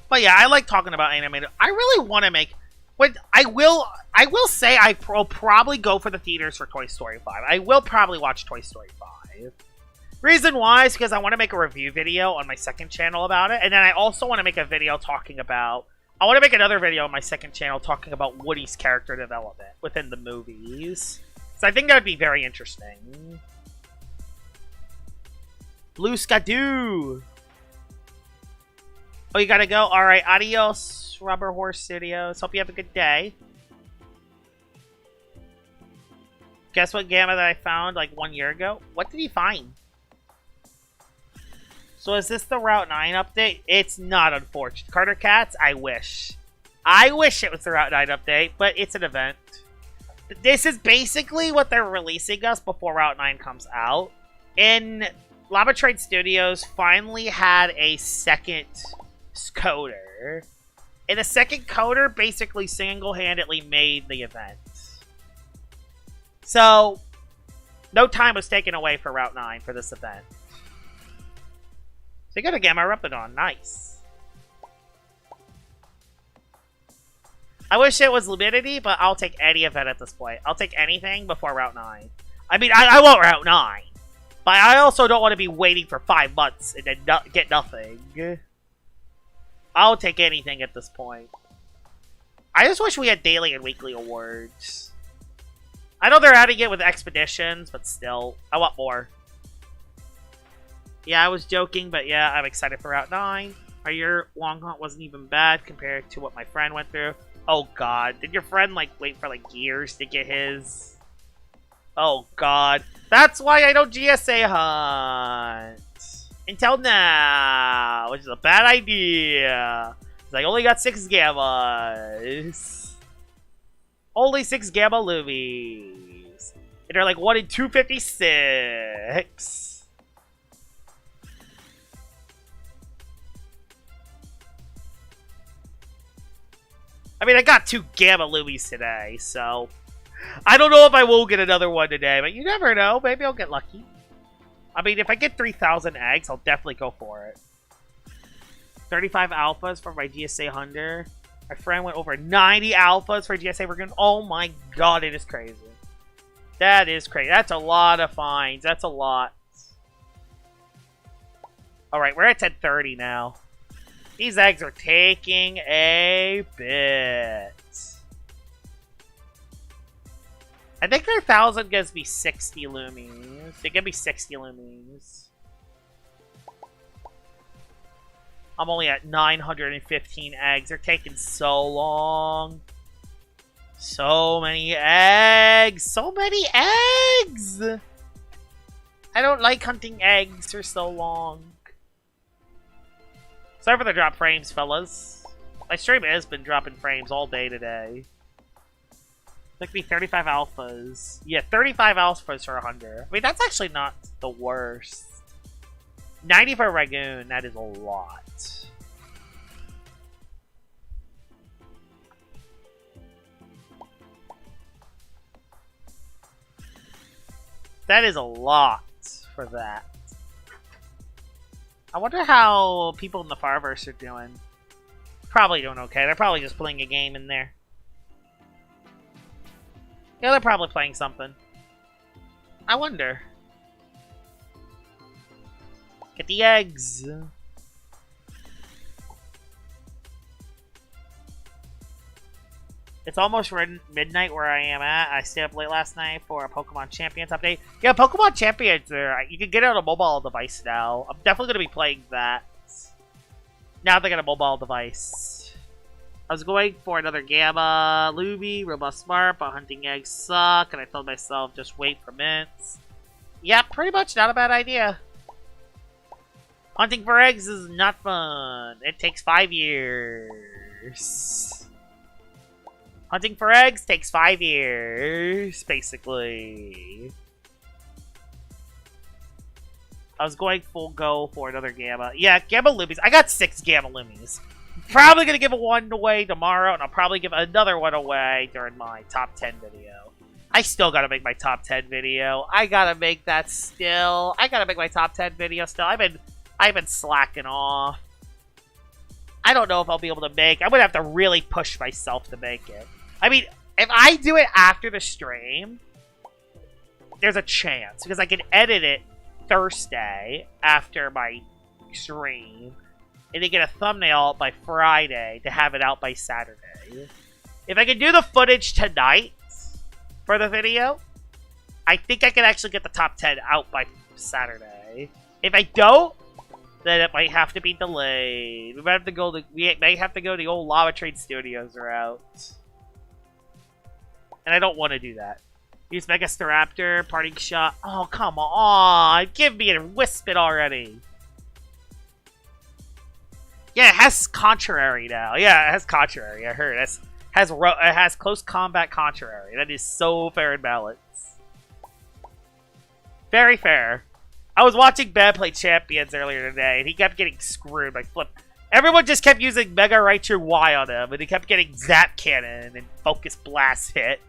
But yeah, I like talking about animated. I really want to make... But I will say I'll probably go for the theaters for Toy Story 5. I will probably watch Toy Story 5. Reason why is because I want to make a review video on my second channel about it. And then I also want to make a video talking about... I want to make another video on my second channel talking about Woody's character development within the movies. So I think that would be very interesting. Blue Skadoo! Oh, you gotta go? Alright, adios, Rubber Horse Studios. Hope you have a good day. Guess what gamma that I found like 1 year ago? What did he find? So is this the Route 9 update? It's not, unfortunate. Carter Cats? I wish. I wish it was the Route 9 update, but it's an event. This is basically what they're releasing us before Route 9 comes out. And Lava Trade Studios finally had a second coder. And the second coder basically single-handedly made the event. So, no time was taken away for Route 9 for this event. So you got a Gamma Reptidon. Nice. I wish it was Luminity, but I'll take any event at this point. I'll take anything before Route 9. I mean, I want Route 9. But I also don't want to be waiting for 5 months and then get nothing. I'll take anything at this point. I just wish we had daily and weekly awards. I know they're adding it with expeditions, but still, I want more. Yeah, I was joking, but yeah, I'm excited for Route 9. Your long hunt wasn't even bad compared to what my friend went through. Oh god, did your friend like wait for like years to get his? Oh god, that's why I don't GSA hunt. Until now, which is a bad idea. Because I only got 6 gammas. Only 6 gamma Lumies. And they're like 1 in 256. I mean, I got 2 gamma Lumies today, so... I don't know if I will get another one today, but you never know. Maybe I'll get lucky. I mean, if I get 3,000 eggs, I'll definitely go for it. 35 alphas for my GSA Hunter. My friend went over 90 alphas for GSA Vergoon. Oh my god, it is crazy. That is crazy. That's a lot of finds. That's a lot. Alright, we're at 10:30 now. These eggs are taking a bit. I think their 1,000 gives me 60 loomies. They give me 60 loomies. I'm only at 915 eggs. They're taking so long. So many eggs! So many eggs! I don't like hunting eggs for so long. Sorry for the drop frames, fellas. My stream has been dropping frames all day today. Took me 35 alphas. Yeah, 35 alphas for 100. I mean, that's actually not the worst. 90 for a Ragoon, that is a lot. That is a lot for that. I wonder how people in the Farverse are doing. Probably doing okay. They're probably just playing a game in there. Yeah, they're probably playing something. I wonder. Get the eggs. It's almost midnight where I am at. I stayed up late last night for a Pokemon Champions update. Yeah, Pokemon Champions, you can get it on a mobile device now. I'm definitely going to be playing that. Now they got a mobile device. I was going for another Gamma, Luby, Robust Smart, but hunting eggs suck, and I told myself just wait for mints. Yeah, pretty much not a bad idea. Hunting for eggs is not fun. It takes 5 years. Hunting for eggs takes 5 years, basically. I was going full go for another Gamma. Yeah, Gamma Lumies. I got 6 Gamma Lumies. Probably going to give one away tomorrow, and I'll probably give another one away during my top 10 video. I still got to make my top 10 video. I got to make that still. I got to make my top 10 video still. I've been slacking off. I don't know if I'll be able to make. I'm going to have to really push myself to make it. I mean, if I do it after the stream, there's a chance. Because I can edit it Thursday after my stream. And then get a thumbnail by Friday to have it out by Saturday. If I can do the footage tonight for the video, I think I can actually get the top 10 out by Saturday. If I don't, then it might have to be delayed. We might have to go the old Lava Trade Studios route. And I don't want to do that. Use Mega Staraptor, Parting Shot. Oh, come on. Give me a Whispit already. Yeah, it has Contrary now. Yeah, it has Contrary. I heard. It has Close Combat Contrary. That is so fair and balanced. Very fair. I was watching Bad play Champions earlier today, and he kept getting screwed by Flip. Everyone just kept using Mega Raichu Y on him, and he kept getting Zap Cannon and Focus Blast hit.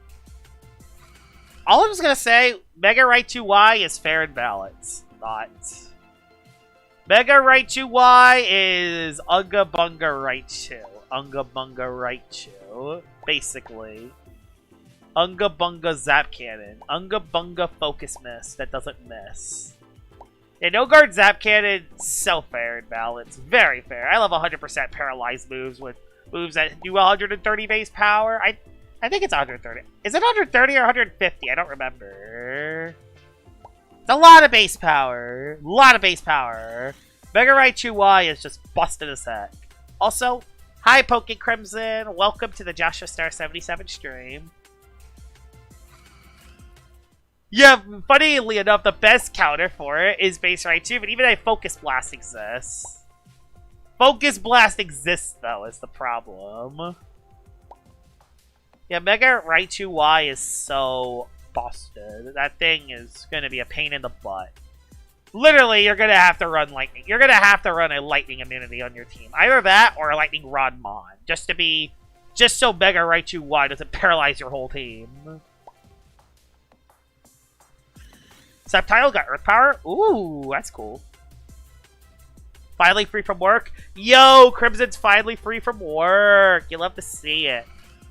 All I'm just gonna say, Mega Raichu Y is fair and balanced. Not. Mega Raichu Y is Unga Bunga Raichu. Unga Bunga Raichu. Basically. Unga Bunga Zap Cannon. Unga Bunga Focus Miss that doesn't miss. Yeah, No Guard Zap Cannon, so fair and balanced. Very fair. I love 100% paralyzed moves with moves that do 130 base power. I think it's 130. Is it 130 or 150? I don't remember. It's a lot of base power. A lot of base power. Mega Raichu Y is just busted as heck. Also, hi Poke Crimson. Welcome to the Joshua Star 77 stream. Yeah, funnily enough, the best counter for it is base Raichu, but even a Focus Blast exists. Focus Blast exists, though, is the problem. Yeah, Mega Raichu Y is so busted. That thing is going to be a pain in the butt. Literally, you're going to have to run Lightning. You're going to have to run a Lightning immunity on your team. Either that or a Lightning Rod Mon. Just so Mega Raichu Y doesn't paralyze your whole team. Subtile got Earth Power? Ooh, that's cool. Finally free from work? Yo, Crimson's finally free from work. You love to see it.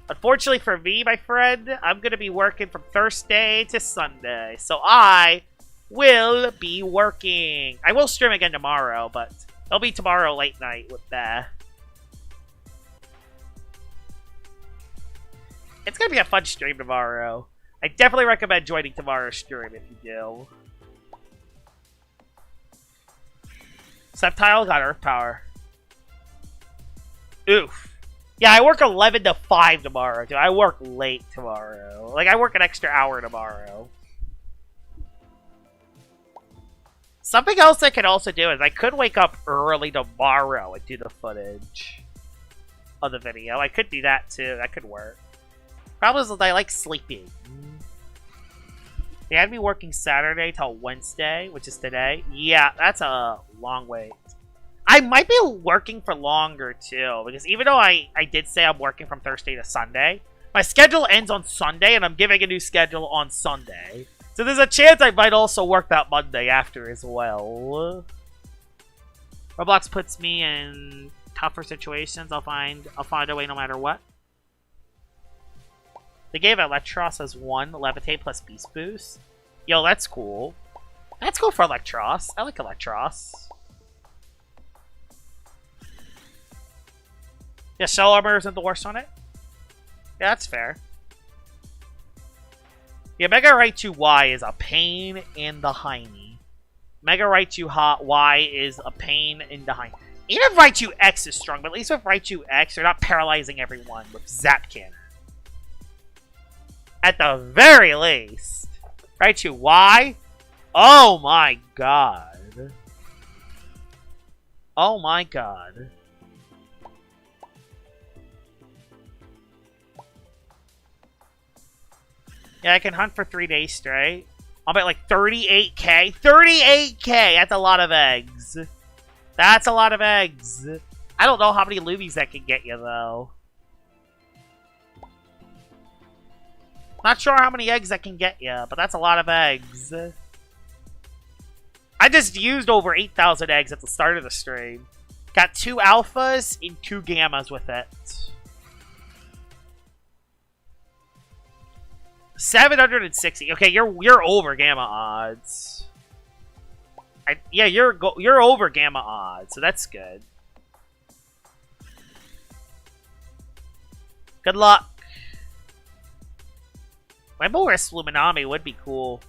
Unfortunately for me, my friend, I'm going to be working from Thursday to Sunday. So I will be working. I will stream again tomorrow, but it'll be tomorrow late night with that. It's going to be a fun stream tomorrow. I definitely recommend joining tomorrow's stream if you do. Septile got Earth Power. Oof. Yeah, I work 11 to 5 tomorrow, dude. I work late tomorrow. Like, I work an extra hour tomorrow. Something else I could also do is I could wake up early tomorrow and do the footage of the video. I could do that, too. That could work. Problem is that I like sleeping. They had me working Saturday till Wednesday, which is today. Yeah, that's a long wait. I might be working for longer, too, because even though I did say I'm working from Thursday to Sunday, my schedule ends on Sunday, and I'm giving a new schedule on Sunday. So there's a chance I might also work that Monday after as well. Roblox puts me in tougher situations. I'll find a way no matter what. They gave Electros as 1 Levitate plus Beast Boost. Yo, that's cool. That's cool for Electros. I like Electros. Yeah, Shell Armor isn't the worst on it. Yeah, that's fair. Yeah, Mega Raichu Y is a pain in the hiney. Mega Raichu Y is a pain in the hiney. Even Raichu X is strong, but at least with Raichu X, they're not paralyzing everyone with Zap Cannon. At the very least. Raichu Y? Oh my god. Oh my god. Yeah, I can hunt for 3 days straight. I'll bet like 38k. 38k! That's a lot of eggs. That's a lot of eggs. I don't know how many Lumies that can get you, though. Not sure how many eggs that can get you, but that's a lot of eggs. I just used over 8,000 eggs at the start of the stream. Got 2 alphas and 2 gammas with it. 760. Okay, you're over gamma odds. Yeah, you're over gamma odds, so that's good. Good luck. Rainbow-Wrist Luminami would be cool.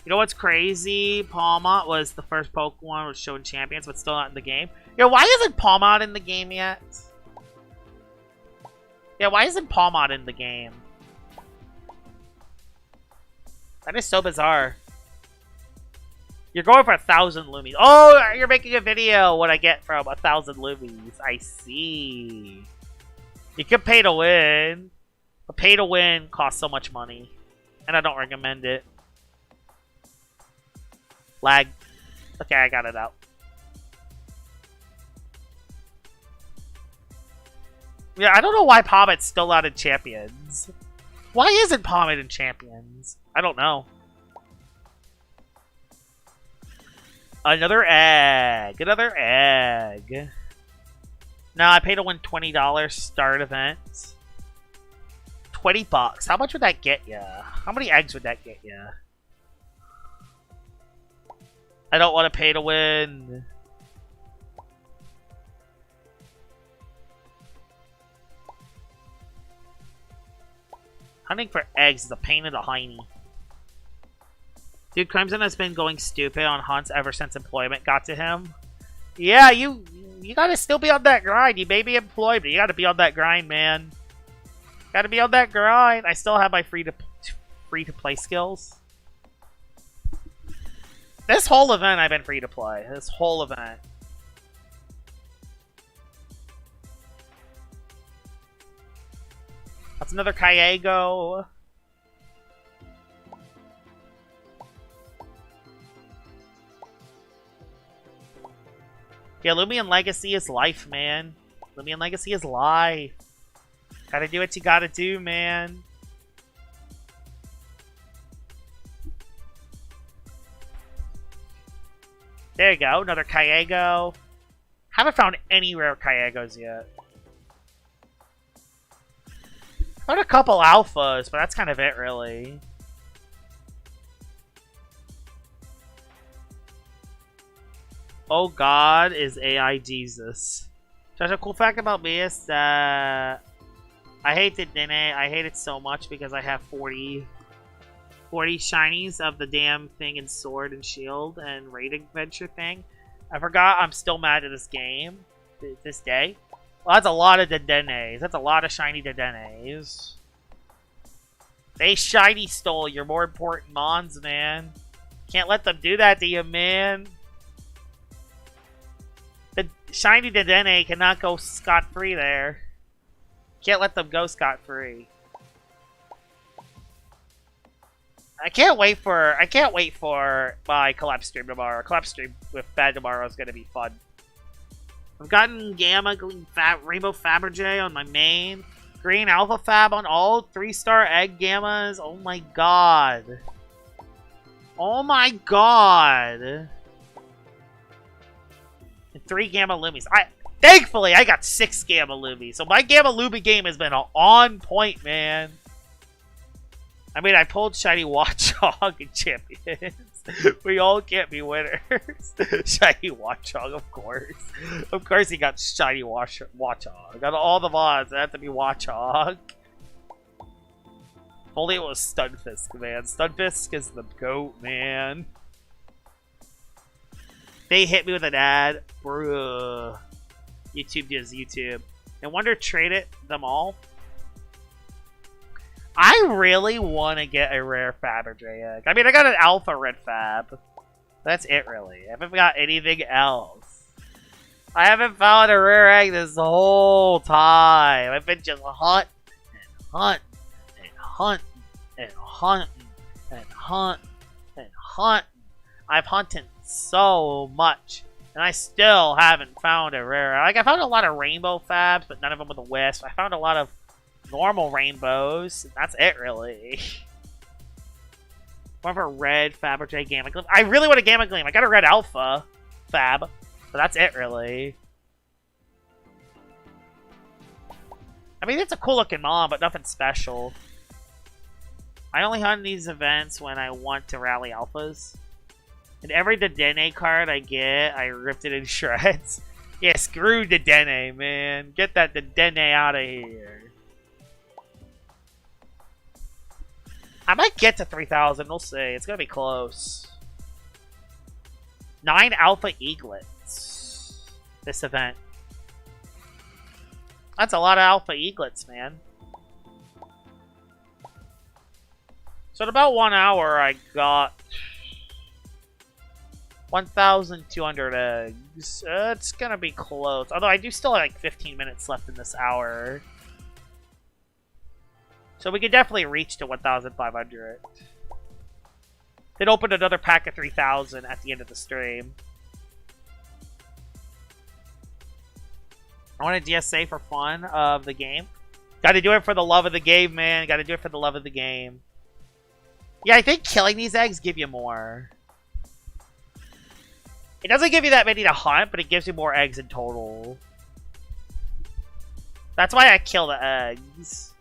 You know what's crazy? Palmont was the first Pokemon was shown champions, but still not in the game. Yeah, why isn't Palmont in the game yet? Yeah, why isn't Palmont in the game? That is so bizarre. You're going for 1,000 Lumies. Oh, you're making a video what I get from 1,000 Lumies. I see. You could pay to win. But pay to win costs so much money. And I don't recommend it. Lag. Okay, I got it out. Yeah, I don't know why Palmet's still not in Champions. Why isn't Palmet in Champions? I don't know. Another egg. Another egg. No, I paid to win $20 start event. $20. How much would that get you? How many eggs would that get you? I don't want to pay to win. Hunting for eggs is a pain in the hiney. Dude, Crimson has been going stupid on hunts ever since employment got to him. Yeah, you gotta still be on that grind. You may be employed, but you gotta be on that grind, man. Gotta be on that grind. I still have my free to play skills. This whole event I've been free to play. This whole event. That's another Kyego. Yeah, Lumion Legacy is life, man. Lumion Legacy is life. Gotta do what you gotta do, man. There you go, another Kyego. Haven't found any rare Kyegos yet. Found a couple alphas, but that's kind of it, really. Oh God is AI Jesus. Such a cool fact about me is that I hate the Dene. I hate it so much because I have 40 shinies of the damn thing in Sword and Shield and Raid Adventure thing. I forgot I'm still mad at this game. This day. Well, that's a lot of Dedenes. That's a lot of shiny Dedenes. They shiny stole your more important mons, man. Can't let them do that to you, man. The shiny Dedenne cannot go scot-free there. Can't let them go scot-free. I can't wait for my collab stream tomorrow. Collab stream with Bad tomorrow is gonna be fun. I've gotten Gamma Gleam Rainbow Faberjay on my main. Green Alpha Fab on all 3-star egg gammas. Oh my god. Oh my god. And 3 Gamma Lumis. Thankfully, I got 6 Gamma Lumis. So my Gamma Lumi game has been on point, man. I mean, I pulled Shiny Watchog in Champions. We all can't be winners. Shiny Watchog, of course. Of course he got Shiny Watchog. Got all the mods. It had to be Watchog. If only it was Stunfisk, man. Stunfisk is the GOAT, man. They hit me with an ad. Bruh. YouTube does YouTube. No wonder trade it them all. I really want to get a rare Faberjay egg. I mean, I got an alpha red Fab. That's it, really. I haven't got anything else. I haven't found a rare egg this whole time. I've been just hunting and hunting and hunting and hunting and hunting and hunting. I've hunted so much, and I still haven't found a rare. Like, I found a lot of rainbow Fabs, but none of them with a wisp. I found a lot of normal rainbows. That's it, really. More of a red Faberjay Gamma Gleam. I really want a Gamma Gleam. I got a red Alpha Fab, but that's it, really. I mean, it's a cool looking mon, but nothing special. I only hunt these events when I want to rally alphas. And every Dedenne card I get, I ripped it in shreds. Yeah, screw Dedenne, man. Get that Dedenne out of here. I might get to 3,000. We'll see. It's going to be close. 9 Alpha Eaglets. This event. That's a lot of Alpha Eaglets, man. So in about 1 hour, I got 1,200 eggs. It's going to be close. Although I do still have like 15 minutes left in this hour. So we could definitely reach to 1,500. Then open another pack of 3,000 at the end of the stream. I want a DSA for fun of the game. Gotta do it for the love of the game, man. Gotta do it for the love of the game. Yeah, I think killing these eggs give you more. It doesn't give you that many to hunt, but it gives you more eggs in total. That's why I kill the eggs.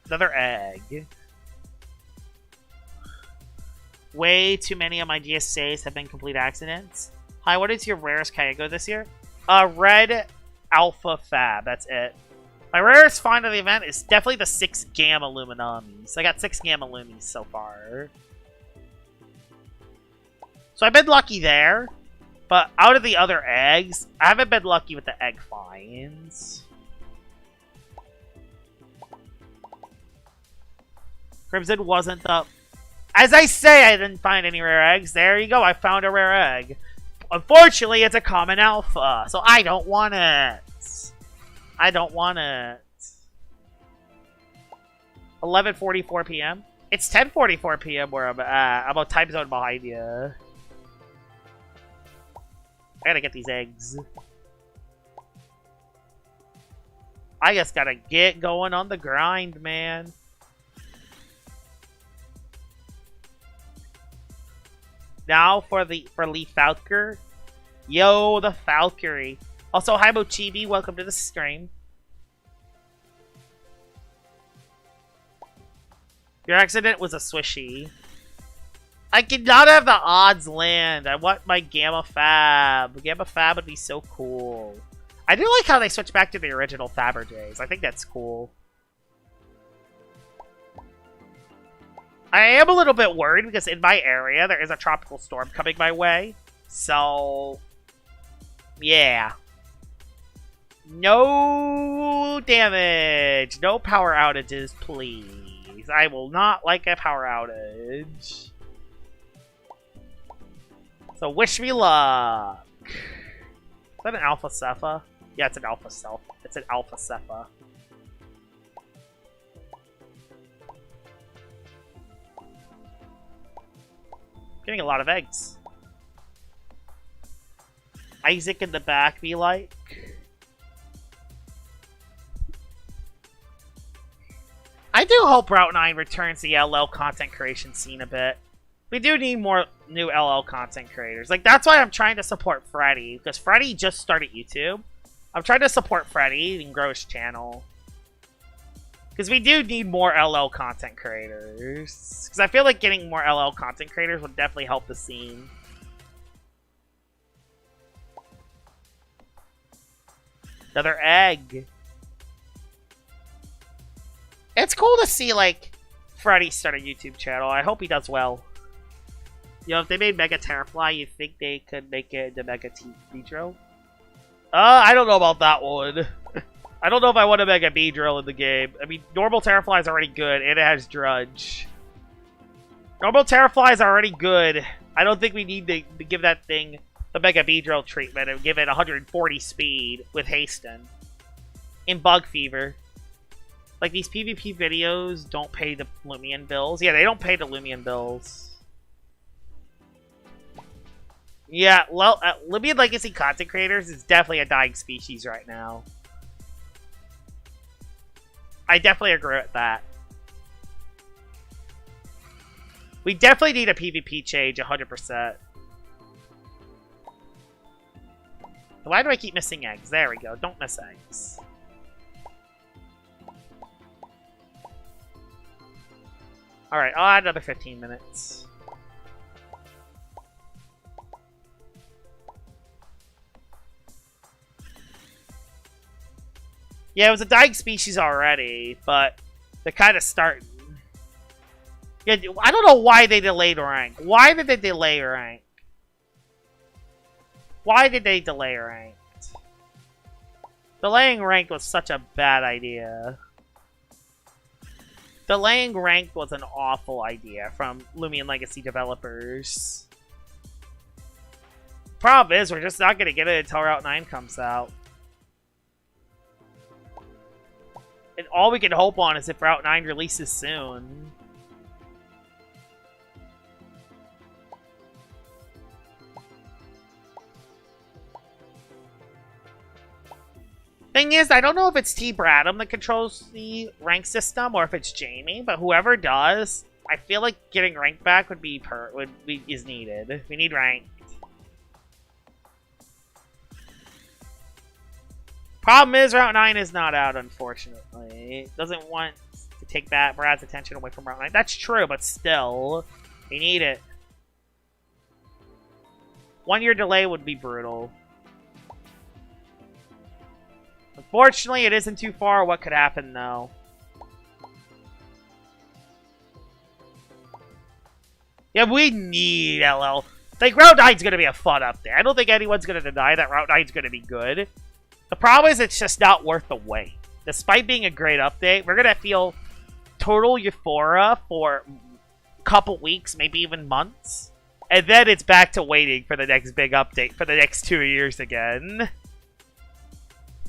Another egg. Way too many of my GSAs have been complete accidents. Hi, what is your rarest Kyogre this year? Red Alpha Fab. That's it. My rarest find of the event is definitely the 6 Gamma Luminamis. I got 6 Gamma Lumis so far. So I've been lucky there. But out of the other eggs, I haven't been lucky with the egg finds. Crimson wasn't the... As I say, I didn't find any rare eggs. There you go, I found a rare egg. Unfortunately, it's a common alpha, so I don't want it. I don't want it. 11:44 p.m. It's 10:44 p.m. where I'm at. I'm a time zone behind you. I gotta get these eggs. I just gotta get going on the grind, man. Now for Leaf Falker. Yo, the Valkyrie. Also, hi Mochibi, welcome to the stream. Your accident was a swishy. I cannot have the odds land. I want my Gamma Fab. Gamma Fab would be so cool. I do like how they switched back to the original Faberjays. I think that's cool. I am a little bit worried because in my area there is a tropical storm coming my way. So, yeah. No damage. No power outages, please. I will not like a power outage. So wish me luck. Is that an Alpha Cepha? Yeah, it's an Alpha Cepha. It's an Alpha Cepha. Getting a lot of eggs. Isaac in the back be like. I do hope Route 9 returns the LL content creation scene a bit. We do need more new LL content creators. Like, that's why I'm trying to support Freddy. Because Freddy just started YouTube. I'm trying to support Freddy and grow his channel. Because we do need more LL content creators. Because I feel like getting more LL content creators would definitely help the scene. Another egg. It's cool to see, like, Freddy start a YouTube channel. I hope he does well. You know, if they made Mega Terrafly, you think they could make it into Mega Beedrill? I don't know about that one. I don't know if I want a Mega Beedrill in the game. I mean, normal Terrafly is already good, and it has Drudge. Normal Terrafly is already good. I don't think we need to give that thing the Mega Beedrill treatment and give it 140 speed with Hasten. In Bug Fever. Like, these PvP videos don't pay the Lumion bills. Yeah, they don't pay the Lumion bills. Yeah, well, Lumion Legacy content creators is definitely a dying species right now. I definitely agree with that. We definitely need a PvP change, 100%. Why do I keep missing eggs? There we go. Don't miss eggs. Alright, I'll add another 15 minutes. Yeah, it was a dying species already, but they're kind of starting. Yeah, I don't know why they delayed rank. Why did they delay rank? Why did they delay ranked? Delaying rank was such a bad idea. Delaying rank was an awful idea from Lumion Legacy developers. Problem is, we're just not going to get it until Route 9 comes out. And all we can hope on is if Route 9 releases soon. Thing is, I don't know if it's T. Bradham that controls the rank system or if it's Jamie, but whoever does, I feel like getting rank back is needed. We need rank. Problem is, Route 9 is not out, unfortunately. It doesn't want to take Brad's attention away from Route 9. That's true, but still, we need it. 1 year delay would be brutal. Unfortunately, it isn't too far. What could happen, though? Yeah, we need LL. Like, Route 9's going to be a fun update. I don't think anyone's going to deny that Route 9's going to be good. The problem is it's just not worth the wait. Despite being a great update, we're going to feel total euphoria for a couple weeks, maybe even months. And then it's back to waiting for the next big update for the next 2 years again.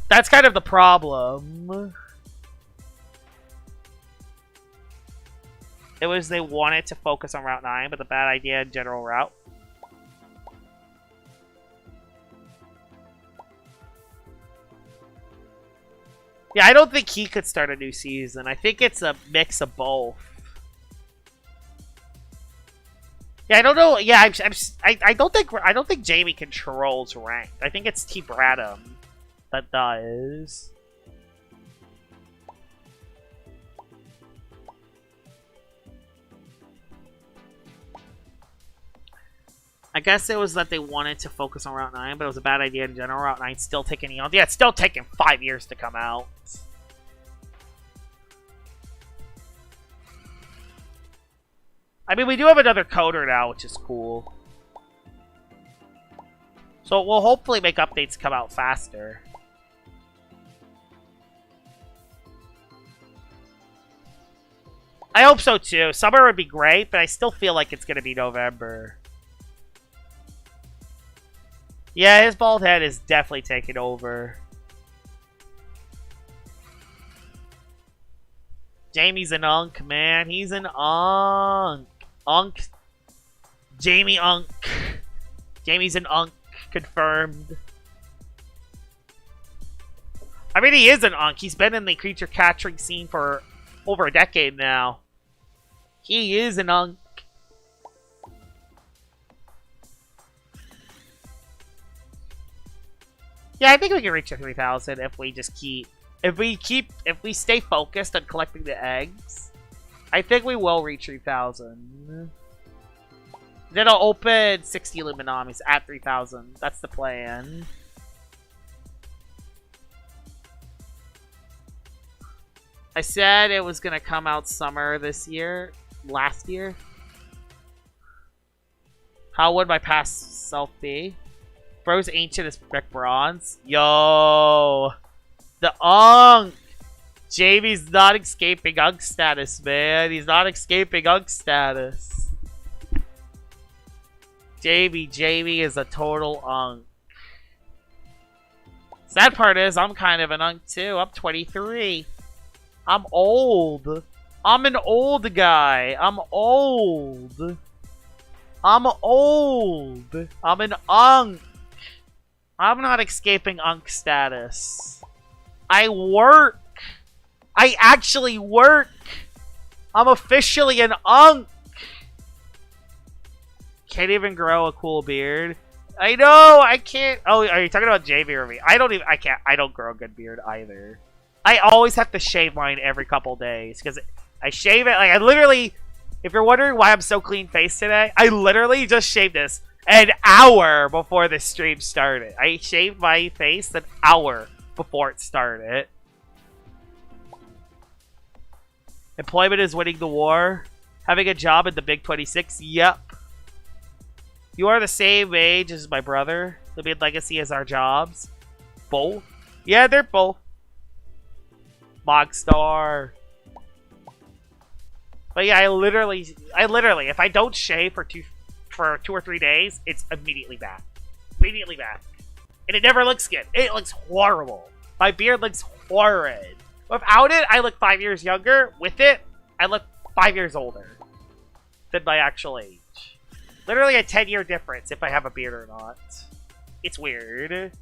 That's kind of the problem. It was they wanted to focus on Route 9, but the bad idea in general route. Yeah, I don't think he could start a new season. I think it's a mix of both. Yeah, I don't know. Yeah, I don't think Jamie controls rank. I think it's T. Bradham that does. I guess it was that they wanted to focus on Route 9, but it was a bad idea in general. Route 9's still taking eons. Yeah, it's still taking 5 years to come out. I mean, we do have another coder now, which is cool. So we'll hopefully make updates come out faster. I hope so too. Summer would be great, but I still feel like it's going to be November. Yeah, his bald head is definitely taking over. Jamie's an unk, man. He's an unk. Unk. Jamie unk. Jamie's an unk. Confirmed. I mean, he is an unk. He's been in the creature capturing scene for over a decade now. He is an unk. Yeah, I think we can reach the 3,000 if we just keep... If we stay focused on collecting the eggs. I think we will reach 3,000. Then I'll open 60 Luminamis at 3,000. That's the plan. I said it was gonna come out summer this year. Last year. How would my past self be? Bro's ancient as brick bronze. Yo! The unk! Jamie's not escaping unk status, man. He's not escaping unk status. Jamie is a total unk. Sad part is, I'm kind of an unk too. I'm 23. I'm old. I'm an old guy. I'm old. I'm old. I'm an unk. I'm not escaping unk status. I work. I actually work. I'm officially an unk. Can't even grow a cool beard. I know, I can't. Oh, are you talking about Jamie or me? I don't grow a good beard either. I always have to shave mine every couple days because I shave it. Like, I literally, if you're wondering why I'm so clean faced today, I literally just shaved this an hour before the stream started. I shaved my face an hour before it started. Employment is winning the war. Having a job in the Big 26? Yep. You are the same age as my brother. Libyan Legacy is our jobs. Both? Yeah, they're both. Mogstar. But yeah, I literally, if I don't shave for 2 or 3 days, it's immediately back. Immediately back. And it never looks good. It looks horrible. My beard looks horrid. Without it, I look 5 years younger. With it, I look 5 years older than my actual age. Literally a 10-year difference if I have a beard or not. It's weird.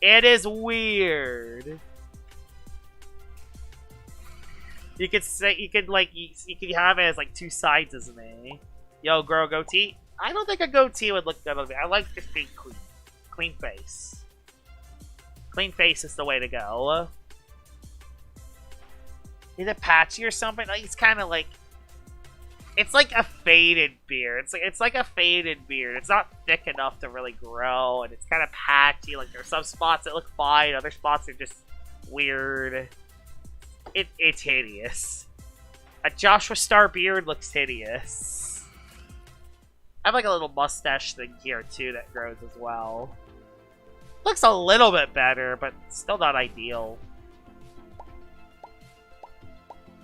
It is weird. You could say, you could have it as like 2 sides as me. Yo, grow a goatee? I don't think a goatee would look good on me. I like just being clean. Clean face. Clean face is the way to go. Is it patchy or something? Like, it's kind of like... It's like a faded beard. It's like a faded beard. It's not thick enough to really grow, and it's kind of patchy. Like, there's some spots that look fine, other spots are just weird. It's hideous. A Joshua Star beard looks hideous. I have like a little mustache thing here too that grows as well. Looks a little bit better, but still not ideal.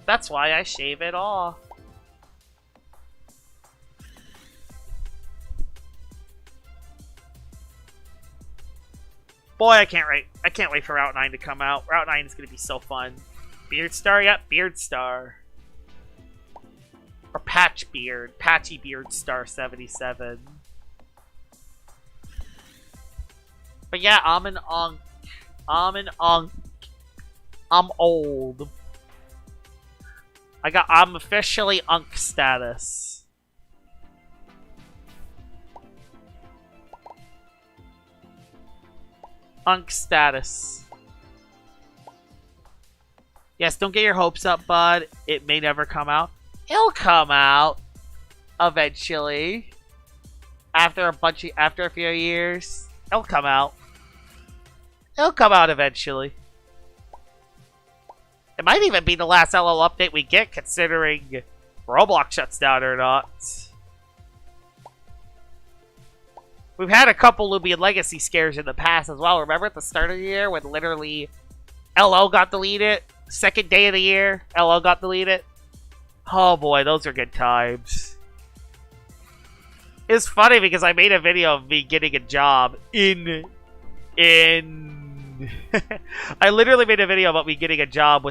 That's why I shave it off. Boy, I can't wait for Route 9 to come out. Route 9 is gonna be so fun. Beard Star? Yep, Beard Star. Or Patch Beard. Patchy Beard Star 77. But yeah, I'm an unk. I'm an unk. I'm old. I'm officially unk status. Unk status. Yes, don't get your hopes up, bud. It may never come out. It'll come out eventually. after after a few years. It'll come out. It'll come out eventually. It might even be the last LL update we get, considering Roblox shuts down or not. We've had a couple Lumion Legacy scares in the past as well. Remember at the start of the year when literally LL got deleted? Second day of the year, LL got deleted? Oh boy, those are good times. It's funny because I made a video of me getting a job in I literally made a video about me getting a job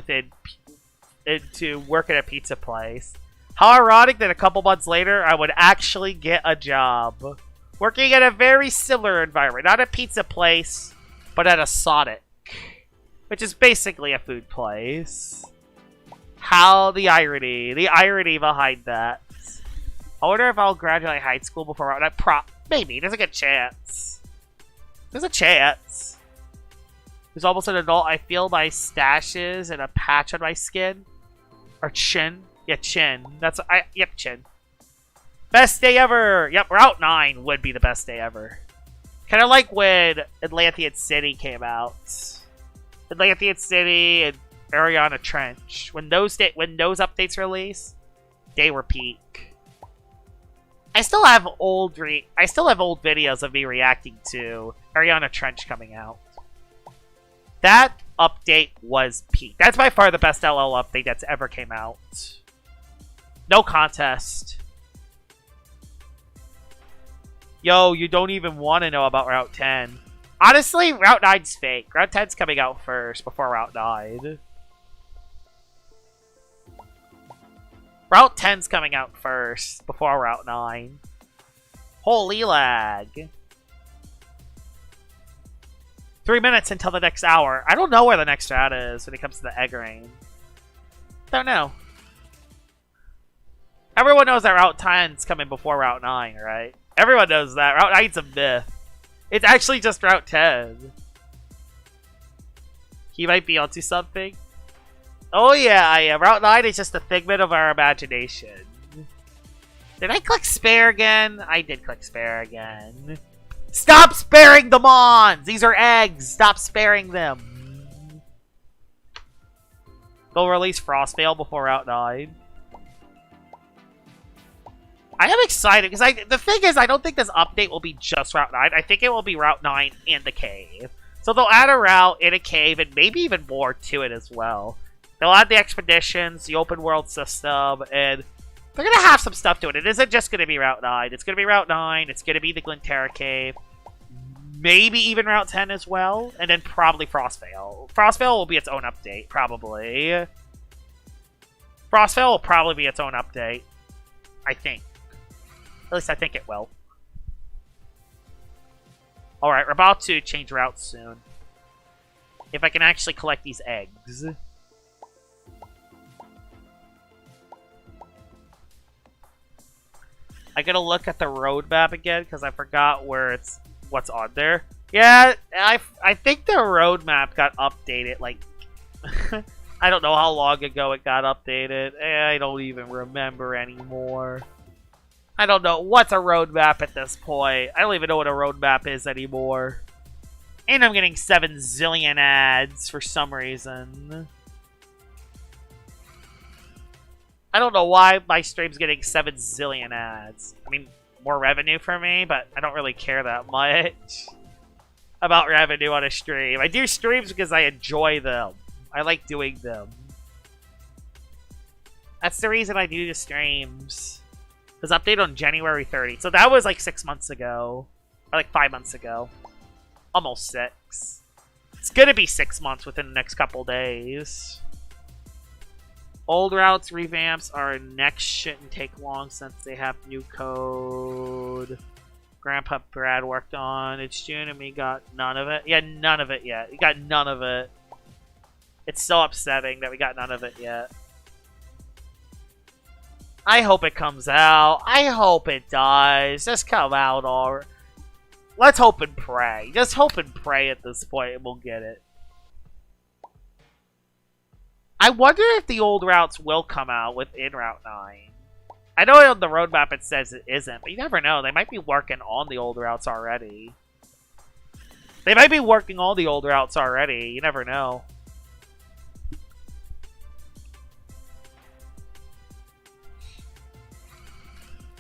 to work at a pizza place. How ironic that a couple months later, I would actually get a job. Working at a very similar environment. Not a pizza place, but at a Sonic. Which is basically a food place. How the irony behind that. I wonder if I'll graduate high school before maybe, there's a good chance. There's a chance. Who's almost an adult, I feel my stashes and a patch on my skin. Or chin. Yeah, chin. Yep, chin. Best day ever! Yep, Route 9 would be the best day ever. Kind of like when Atlantean City came out. Atlantean City and Ariana Trench. When those updates release, they were peak. I still have old videos of me reacting to Ariana Trench coming out. That update was peak. That's by far the best LL update that's ever came out. No contest. Yo, you don't even want to know about Route 10. Honestly, Route 9's fake. Route 10's coming out first before Route 9. Route 10's coming out first before Route 9. Holy lag. 3 minutes until the next hour. I don't know where the next route is when it comes to the egg rain. Don't know. Everyone knows that Route 10's coming before Route 9, right? Everyone knows that. Route 9's a myth. It's actually just Route 10. He might be onto something. Oh yeah, I am. Route 9 is just a figment of our imagination. Did I click spare again? I did click spare again. Stop sparing the Mons! These are eggs! Stop sparing them! They'll release Frostveil before Route 9. I am excited, because the thing is, I don't think this update will be just Route 9. I think it will be Route 9 and the cave. So they'll add a route in a cave, and maybe even more to it as well. They'll add the expeditions, the open world system, and they're going to have some stuff to it. It isn't just going to be Route 9. It's going to be Route 9. It's going to be the Glenterra Cave. Maybe even Route 10 as well. And then probably Frostveil. Frostveil will be its own update, probably. Frostveil will probably be its own update. I think. At least I think it will. Alright, we're about to change routes soon. If I can actually collect these eggs. I gotta look at the roadmap again because I forgot what's on there. Yeah, I think the roadmap got updated like I don't know how long ago it got updated. I don't even remember anymore. I don't know what's a roadmap at this point. I don't even know what a roadmap is anymore. And I'm getting 7 zillion ads for some reason. I don't know why my stream's getting 7 zillion ads. I mean, more revenue for me, but I don't really care that much about revenue on a stream. I do streams because I enjoy them. I like doing them. That's the reason I do the streams. It was updated on January 30th. So that was like 6 months ago. Or like 5 months ago. Almost 6. It's gonna be 6 months within the next couple days. Old routes revamps are next shouldn't take long since they have new code. Grandpa Brad worked on. It's June and we got none of it. Yeah, none of it yet. We got none of it. It's so upsetting that we got none of it yet. I hope it comes out. I hope it does. Just come out or let's hope and pray. Just hope and pray at this point and we'll get it. I wonder if the old routes will come out within Route 9. I know on the roadmap it says it isn't, but you never know. They might be working on the old routes already. They might be working all the old routes already. You never know.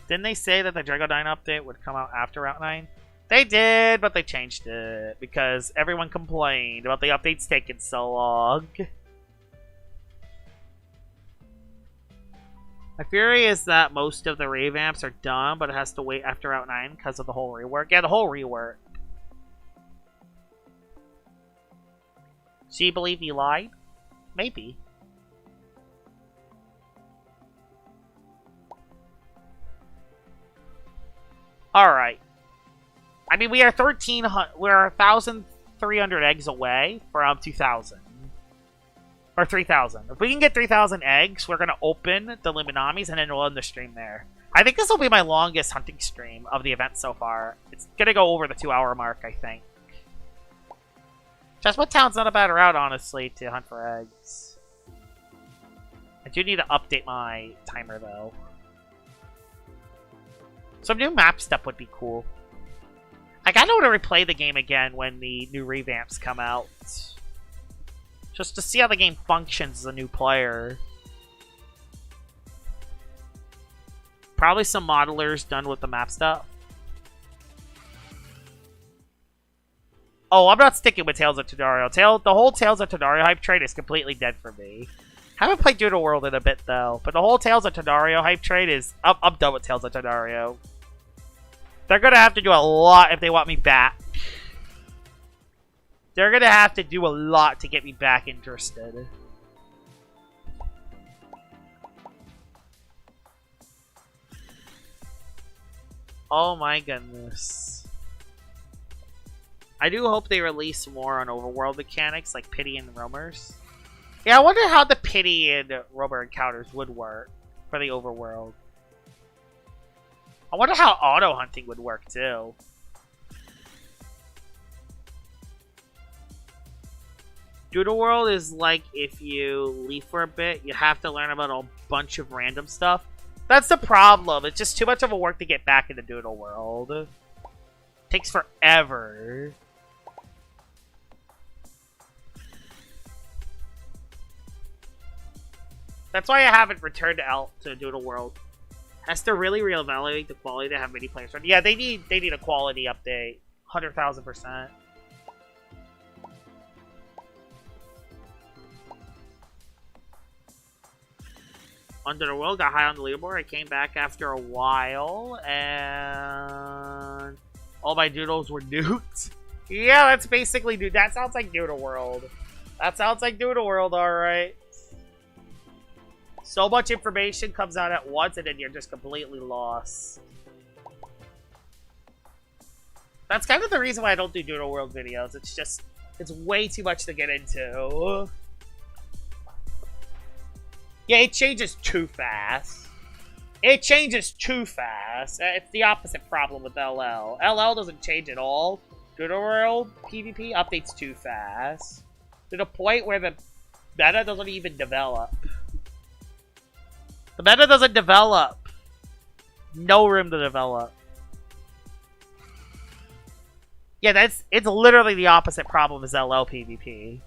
Didn't they say that the Dragodyne update would come out after Route 9? They did, but they changed it because everyone complained about the updates taking so long. My theory is that most of the revamps are done, but it has to wait after Route 9 because of the whole rework. Yeah, the whole rework. So you believe he lied? Maybe. Alright. I mean, we are 1,300 eggs away from 2,000. Or 3,000. If we can get 3,000 eggs, we're going to open the Luminamis and then we'll end the stream there. I think this will be my longest hunting stream of the event so far. It's going to go over the 2-hour mark, I think. Chestwood Town's not a bad route, honestly, to hunt for eggs. I do need to update my timer, though. Some new map stuff would be cool. I kinda want to replay the game again when the new revamps come out. Just to see how the game functions as a new player. Probably some modelers done with the map stuff. Oh, I'm not sticking with Tales of Tadario. The whole Tales of Tadario hype train is completely dead for me. Haven't played Doodle World in a bit, though. But the whole Tales of Tadario hype train is... I'm done with Tales of Tadario. They're gonna have to do a lot if they want me back. They're gonna have to do a lot to get me back interested. Oh my goodness. I do hope they release more on overworld mechanics like pity and roamers. Yeah, I wonder how the pity and roamer encounters would work for the overworld. I wonder how auto hunting would work too. Doodle World is like if you leave for a bit, you have to learn about a bunch of random stuff. That's the problem. It's just too much of a work to get back into Doodle World. It takes forever. That's why I haven't returned to Doodle World. Has to really reevaluate the quality to have many players run. Yeah, they need a quality update. 100,000%. Under the World got high on the leaderboard. I came back after a while, and all my doodles were nuked. Yeah, that's basically that sounds like Doodle World. That sounds like Doodle World, alright. So much information comes out at once, and then you're just completely lost. That's kind of the reason why I don't do Doodle World videos. It's just, it's way too much to get into. Yeah, it changes too fast. It changes too fast. It's the opposite problem with LL. LL doesn't change at all. Doodle World PvP updates too fast. To the point where the meta doesn't even develop. The meta doesn't develop. No room to develop. Yeah, it's literally the opposite problem as LL PvP.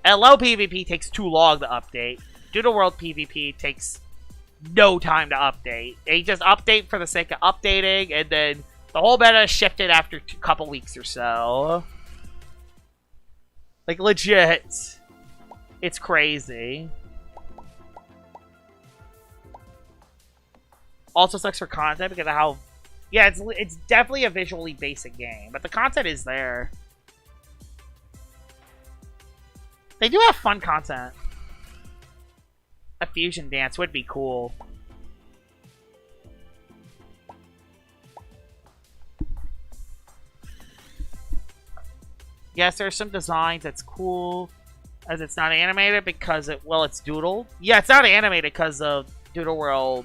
LL PvP takes too long to update. Doodle World PvP takes no time to update. They just update for the sake of updating, and then the whole meta shifted after a couple weeks or so. Like, legit. It's crazy. Also sucks for content because of how... Yeah, it's definitely a visually basic game, but the content is there. They do have fun content. A fusion dance would be cool. Yes, there's some designs that's cool, as it's not animated because it's doodle. Yeah, it's not animated because of Doodle World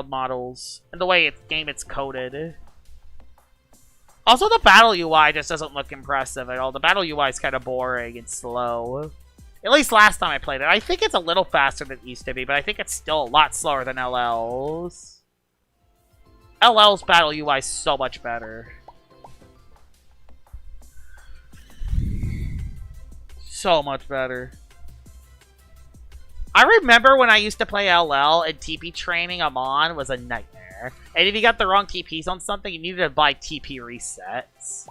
models and the way it's coded. Also, the battle UI just doesn't look impressive at all. The battle UI is kind of boring and slow. At least last time I played it. I think it's a little faster than it used to be, but I think it's still a lot slower than LL's. LL's battle UI is so much better. So much better. I remember when I used to play LL and TP training Amon was a nightmare. And if you got the wrong TPs on something, you needed to buy TP resets.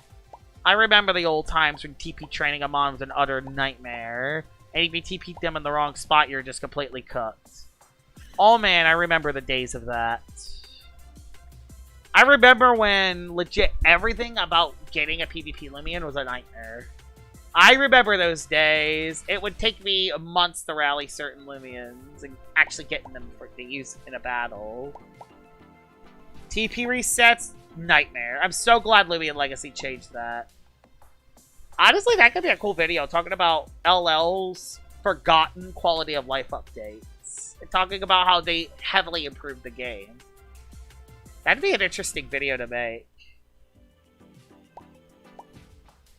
I remember the old times when TP training Amon was an utter nightmare. And if you TP'd them in the wrong spot, you're just completely cooked. Oh man, I remember the days of that. I remember when legit everything about getting a PvP Lumion was a nightmare. I remember those days. It would take me months to rally certain Lumions and actually getting them to use in a battle. TP resets, nightmare. I'm so glad Lumion Legacy changed that. Honestly, that could be a cool video talking about LL's forgotten quality of life updates. And talking about how they heavily improved the game. That'd be an interesting video to make.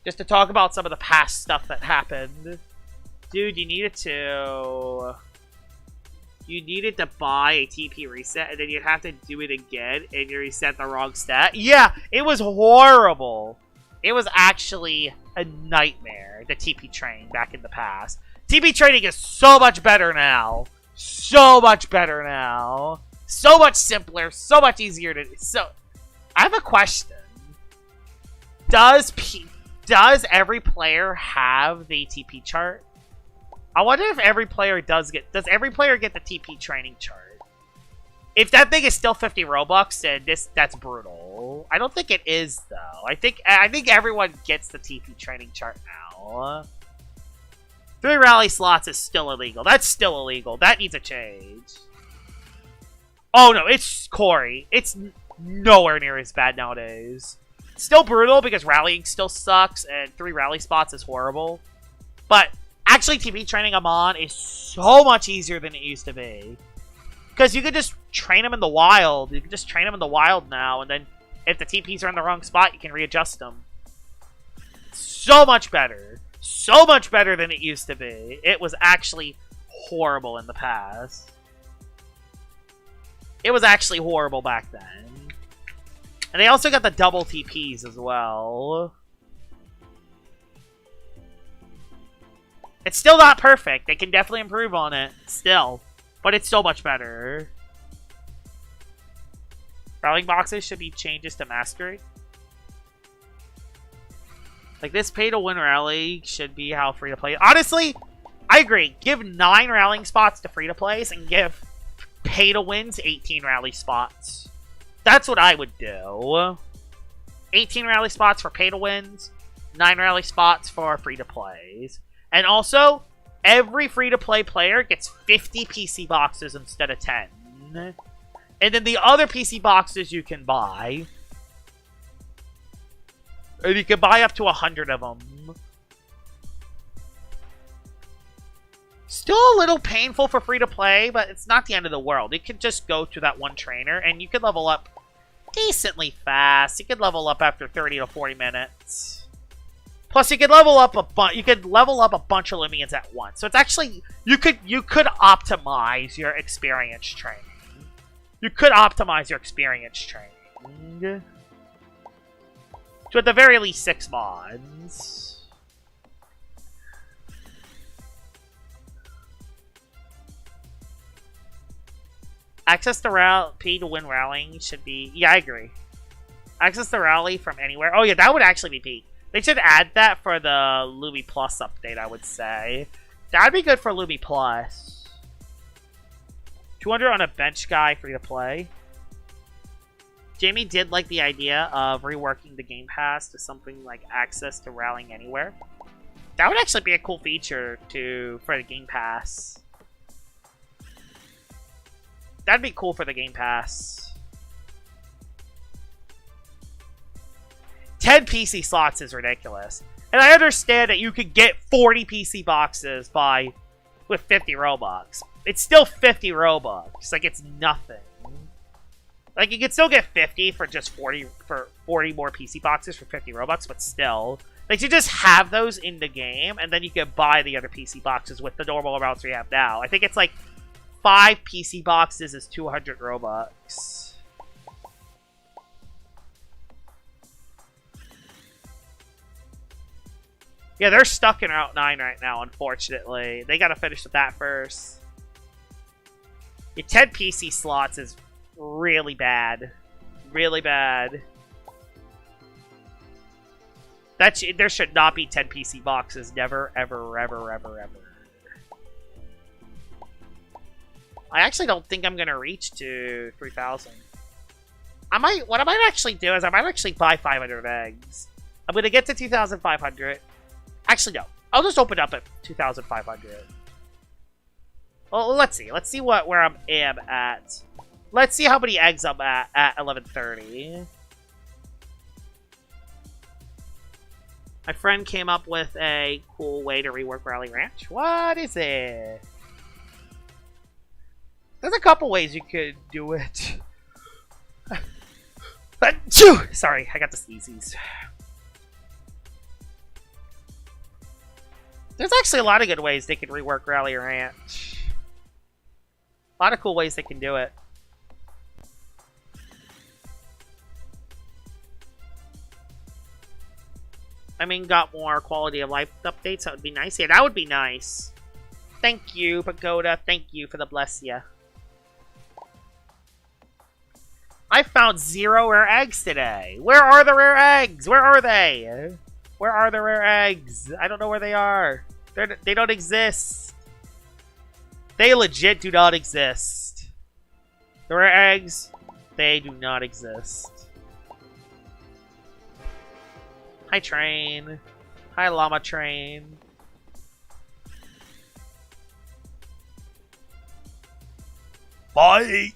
Just to talk about some of the past stuff that happened. Dude, you needed to... You needed to buy a TP reset, and then you'd have to do it again, and you reset the wrong stat. Yeah, it was horrible. It was actually a nightmare, the TP training back in the past. TP training is so much better now. So much better now. So much simpler, so much easier to... So, I have a question. Does every player have the TP chart? I wonder if every player does every player get the TP training chart? If that thing is still 50 Robux, then that's brutal. I don't think it is though. I think everyone gets the TP training chart now. 3 rally slots is still illegal. That's still illegal. That needs a change. Oh no, it's Corey. It's nowhere near as bad nowadays. Still brutal because rallying still sucks and 3 rally spots is horrible. But actually TP training Amon is so much easier than it used to be. Because you could just train them in the wild. You can just train them in the wild now, and then if the TPs are in the wrong spot, you can readjust them. So much better. So much better than it used to be. It was actually horrible in the past. It was actually horrible back then. And they also got the double TPs as well. It's still not perfect. They can definitely improve on it. Still. But it's so much better. Rallying boxes should be changes to mastery. Like this pay-to-win rally should be how free-to-play... Honestly, I agree. Give 9 rallying spots to free-to-plays and give pay-to-wins 18 rally spots. That's what I would do. 18 rally spots for pay-to-wins, 9 rally spots for free-to-plays. And also, every free-to-play player gets 50 PC boxes instead of 10. And then the other PC boxes you can buy. And you can buy up to 100 of them. Still a little painful for free-to-play, but it's not the end of the world. You can just go to that one trainer, and you can level up decently fast. You can level up after 30 to 40 minutes. Plus, you could level up a bunch. You could level up a bunch of Lumions at once. So it's actually you could optimize your experience training. You could optimize your experience training to at the very least 6 mods. Access to pay-to-win rallying should be... Yeah, I agree. Access to rally from anywhere. Oh yeah, that would actually be peak. They should add that for the Lumi Plus update, I would say. That'd be good for Lumi Plus. 200 on a bench guy free to play. Jamie did like the idea of reworking the Game Pass to something like access to rallying anywhere. That would actually be a cool feature for the Game Pass. That'd be cool for the Game Pass. 10 PC slots is ridiculous. And I understand that you could get 40 PC boxes with 50 Robux. It's still 50 Robux. Like, it's nothing. Like, you could still get 50 for just 40 more PC boxes for 50 Robux, but still. They should just have those in the game, and then you can buy the other PC boxes with the normal amounts we have now. I think it's like 5 PC boxes is 200 Robux. Yeah, they're stuck in Route 9 right now, unfortunately. They gotta finish with that first. Your 10 PC slots is really bad. Really bad. There should not be 10 PC boxes. Never, ever, ever, ever, ever. I actually don't think I'm gonna reach to 3,000. What I might actually do is I might actually buy 500 eggs. I'm gonna get to 2,500. Actually, no. I'll just open up at 2,500. Well, let's see. Let's see where I am at. Let's see how many eggs I'm at 11:30. My friend came up with a cool way to rework Rally Ranch. What is it? There's a couple ways you could do it. Sorry, I got the sneezies. There's actually a lot of good ways they can rework Rally Ranch. A lot of cool ways they can do it. I mean, got more quality of life updates. That would be nice. Yeah, that would be nice. Thank you, Pagoda. Thank you for the bless ya. I found 0 rare eggs today. Where are the rare eggs? Where are they? Where are the rare eggs? I don't know where they are. They don't exist. They legit do not exist. The rare eggs, they do not exist. Hi, train. Hi, llama train. Fight!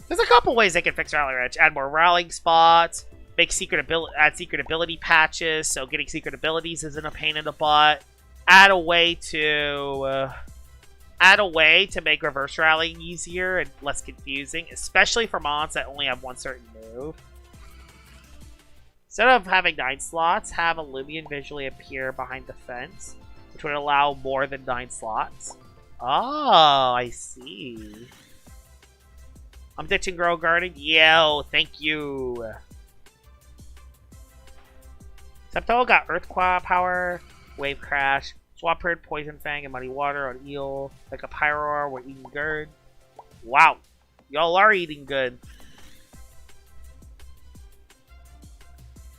There's a couple ways they can fix Rally Ranch. Add more rallying spots. Make add secret ability patches, so getting secret abilities isn't a pain in the butt. Add a way to make reverse rallying easier and less confusing, especially for mons that only have one certain move. Instead of having 9 slots, have a Lumion visually appear behind the fence, which would allow more than 9 slots. Oh, I see. I'm ditching Grow Garden. Yo, thank you. Septo got Earthquake power, Wave Crash, Swampert, Poison Fang, and Muddy Water on Eel. Like a Pyroar, we're eating good. Wow. Y'all are eating good.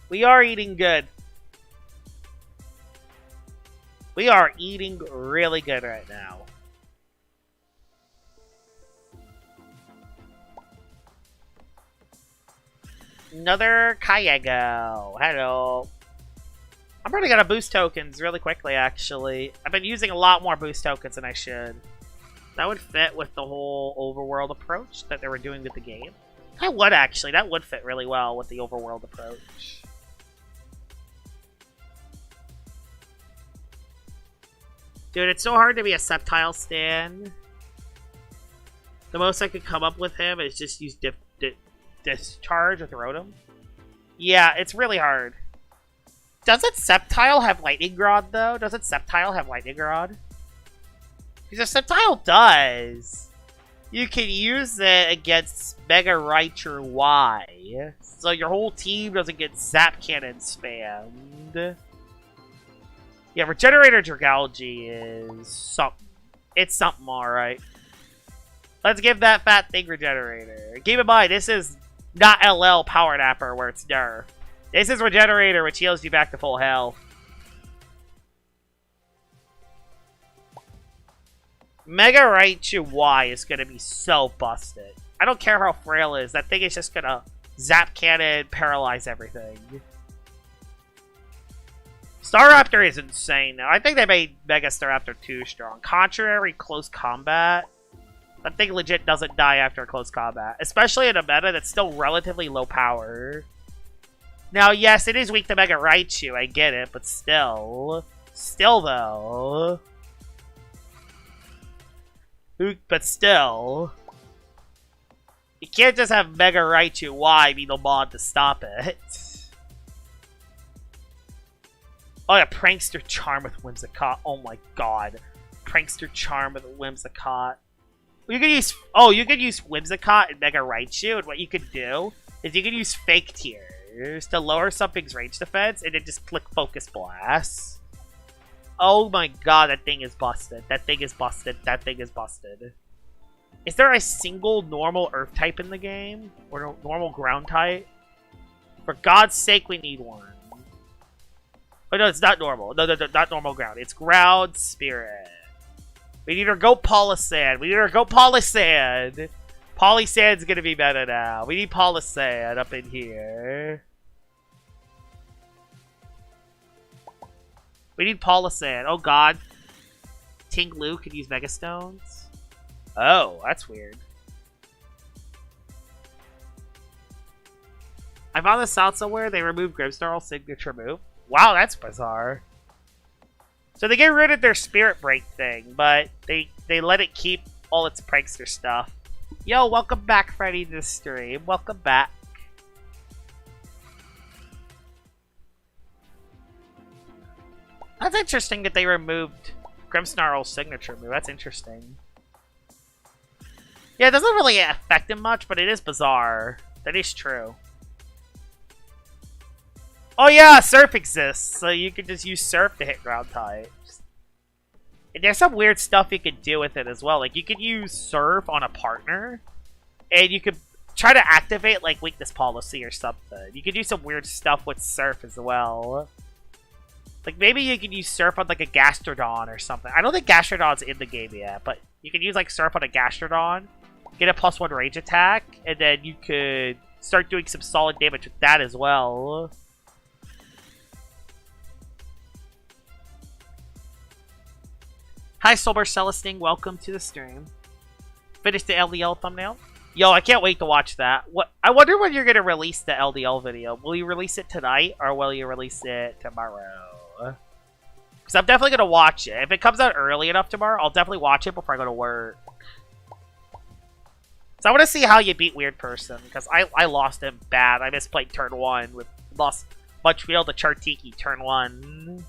We are eating good. We are eating really good right now. Another Kayego. Hello. I'm running out of boost tokens really quickly, actually. I've been using a lot more boost tokens than I should. That would fit with the whole overworld approach that they were doing with the game. That would, actually. That would fit really well with the overworld approach. Dude, it's so hard to be a Sceptile stan. The most I could come up with him is just use Discharge with Rotom. Yeah, it's really hard. Doesn't Sceptile have Lightning Rod, though? Doesn't Sceptile have Lightning Rod? Because if Sceptile does, you can use it against Mega Raichu Y. So your whole team doesn't get Zap Cannon spammed. Yeah, Regenerator Dragalge is something. It's something, alright. Let's give that fat thing Regenerator. Keep in mind, this is not LL Power Napper where it's nerf. This is Regenerator, which heals you back to full health. Mega Raichu Y is going to be so busted. I don't care how frail it is. That thing is just going to Zap Cannon, paralyze everything. Staraptor is insane now. I think they made Mega Staraptor too strong. Contrary close combat. That thing legit doesn't die after close combat. Especially in a meta that's still relatively low power. Now, yes, it is weak to Mega Raichu. I get it, but still. Still, though. But still. You can't just have Mega Raichu Y be the mod to stop it. Oh yeah, Prankster Charm with Whimsicott. Oh my god. Prankster Charm with Whimsicott. You could use Whimsicott and Mega Raichu, and what you could do is you could use Fake Tears to lower something's range defense, and then just click Focus Blast. Oh my god, that thing is busted. That thing is busted. That thing is busted. Is there a single normal Earth type in the game? Or normal ground type? For God's sake, we need one. Oh no, it's not normal. No, not normal ground. It's ground spirit. We need our Go Polisand. We need our Go Polisand. Polisand's gonna be better now. We need Polisand up in here. We need Polisand. Oh god. Ting Lu can use Mega Stones. Oh, that's weird. I found this out somewhere. They removed Grimmsnarl's signature move. Wow, that's bizarre. So they get rid of their Spirit Break thing, but they let it keep all its prankster stuff. Yo, welcome back, Freddy, to the stream. Welcome back. That's interesting that they removed Grimmsnarl's signature move. That's interesting. Yeah, it doesn't really affect him much, but it is bizarre. That is true. Oh yeah, Surf exists, so you can just use Surf to hit ground types. And there's some weird stuff you can do with it as well. Like, you could use Surf on a partner, and you could try to activate, like, Weakness Policy or something. You could do some weird stuff with Surf as well. Like, maybe you could use Surf on, like, a Gastrodon or something. I don't think Gastrodon's in the game yet, but you can use, like, Surf on a Gastrodon, get a +1 range attack, and then you could start doing some solid damage with that as well. Hi, Sober Celestine. Welcome to the stream. Finish the LDL thumbnail. Yo, I can't wait to watch that. I wonder when you're going to release the LDL video. Will you release it tonight, or will you release it tomorrow? Because I'm definitely going to watch it. If it comes out early enough tomorrow, I'll definitely watch it before I go to work. So I want to see how you beat Weird Person, because I lost him bad. I misplayed turn 1. Lost Munchfield to Chartiki turn 1.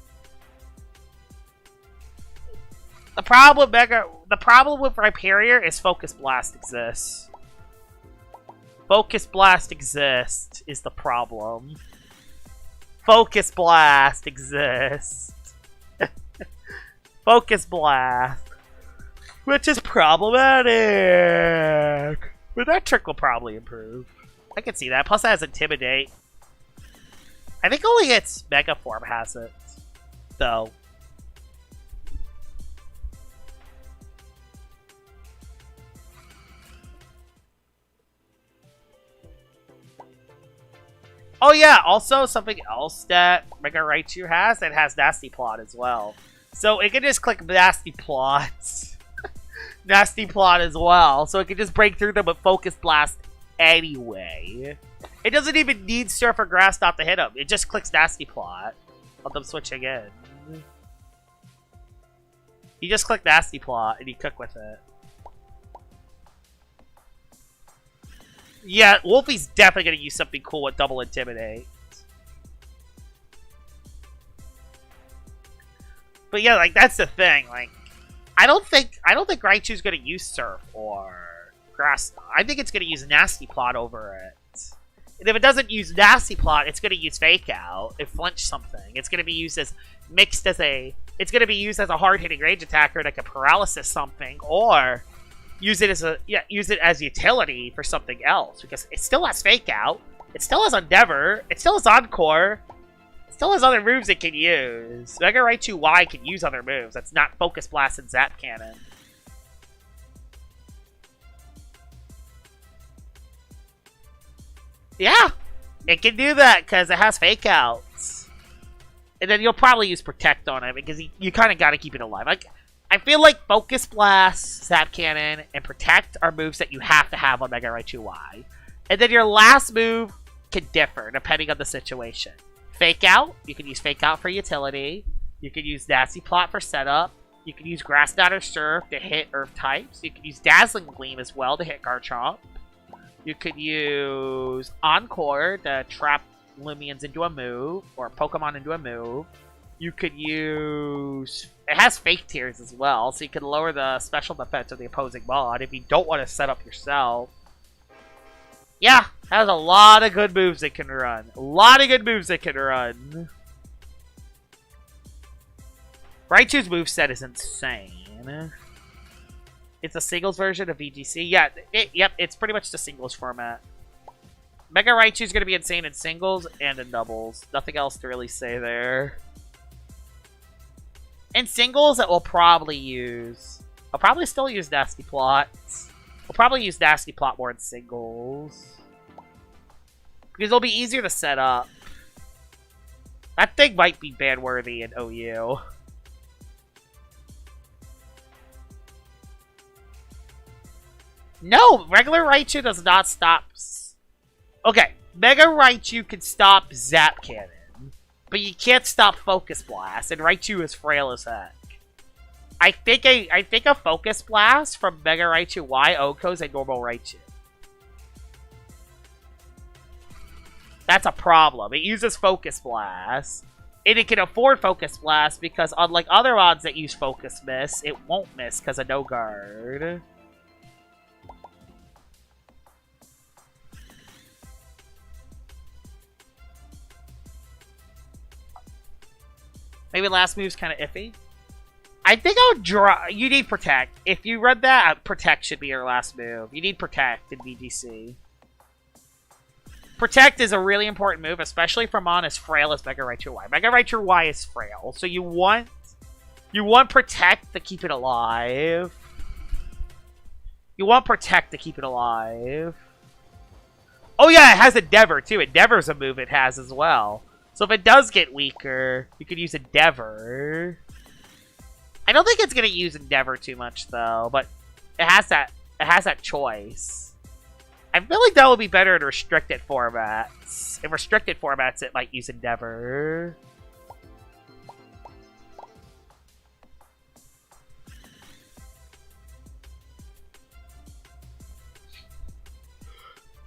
The problem with Rhyperior is Focus Blast exists. Focus Blast exists is the problem. Focus Blast exists. Focus Blast. Which is problematic. But that trick will probably improve. I can see that. Plus it has Intimidate. I think only its Mega Form has it. Though. Oh yeah, also something else that Mega Raichu has, it has Nasty Plot as well. So it can just click Nasty Plots. Nasty Plot as well. So it can just break through them with Focus Blast anyway. It doesn't even need Surf or Grass Knot to hit them. It just clicks Nasty Plot. Let them switch again. You just click Nasty Plot and you cook with it. Yeah, Wolfie's definitely gonna use something cool with Double Intimidate. But yeah, like that's the thing. Like, I don't think Raichu's gonna use Surf or Grass. I think it's gonna use Nasty Plot over it. And if it doesn't use Nasty Plot, it's gonna use Fake Out. It flinch something. It's gonna be used as It's gonna be used as a hard hitting range attacker that can paralysis something, or use it as utility for something else, because it still has Fake Out, it still has Endeavor, it still has Encore, it still has other moves it can use. Mega Raichu Y can use other moves. That's not Focus Blast and Zap Cannon. Yeah, it can do that because it has Fake Outs. And then you'll probably use Protect on it because you kind of got to keep it alive. Like, I feel like Focus Blast, Zap Cannon, and Protect are moves that you have to have on Mega Raichu Y. And then your last move can differ depending on the situation. Fake Out, you can use Fake Out for utility. You can use Nasty Plot for setup. You can use Grass Knot or Surf to hit Earth types. You can use Dazzling Gleam as well to hit Garchomp. You could use Encore to trap Lumians into a move, or Pokemon into a move. You could use... It has Fake Tears as well, so you can lower the special defense of the opposing mod if you don't want to set up yourself. Yeah, has a lot of good moves it can run. A lot of good moves it can run. Raichu's moveset is insane. It's a singles version of VGC. Yeah, yep, it's pretty much the singles format. Mega Raichu's going to be insane in singles and in doubles. Nothing else to really say there. In singles, it will probably use... I'll probably still use Nasty Plot. We'll probably use Nasty Plot more in singles. Because it'll be easier to set up. That thing might be ban-worthy in OU. No! Regular Raichu does not stop... Okay, Mega Raichu can stop Zap Cannon, but you can't stop Focus Blast, and Raichu is frail as heck. I think a Focus Blast from Mega Raichu Y OHKOs a normal Raichu. That's a problem. It uses Focus Blast, and it can afford Focus Blast because unlike other mods that use Focus Miss, it won't miss because of no guard. Maybe last move's kind of iffy. I think I'll draw... You need Protect. If you read that, Protect should be your last move. You need Protect in VGC. Protect is a really important move, especially for Mon as frail as Mega Raichu Y. Mega Raichu Y is frail, so you want Protect to keep it alive. You want Protect to keep it alive. Oh yeah, it has Endeavor too. Endeavor's a move it has as well. So if it does get weaker, you could use Endeavor. I don't think it's gonna use Endeavor too much though, but it has that choice. I feel like that would be better in restricted formats. In restricted formats, it might use Endeavor.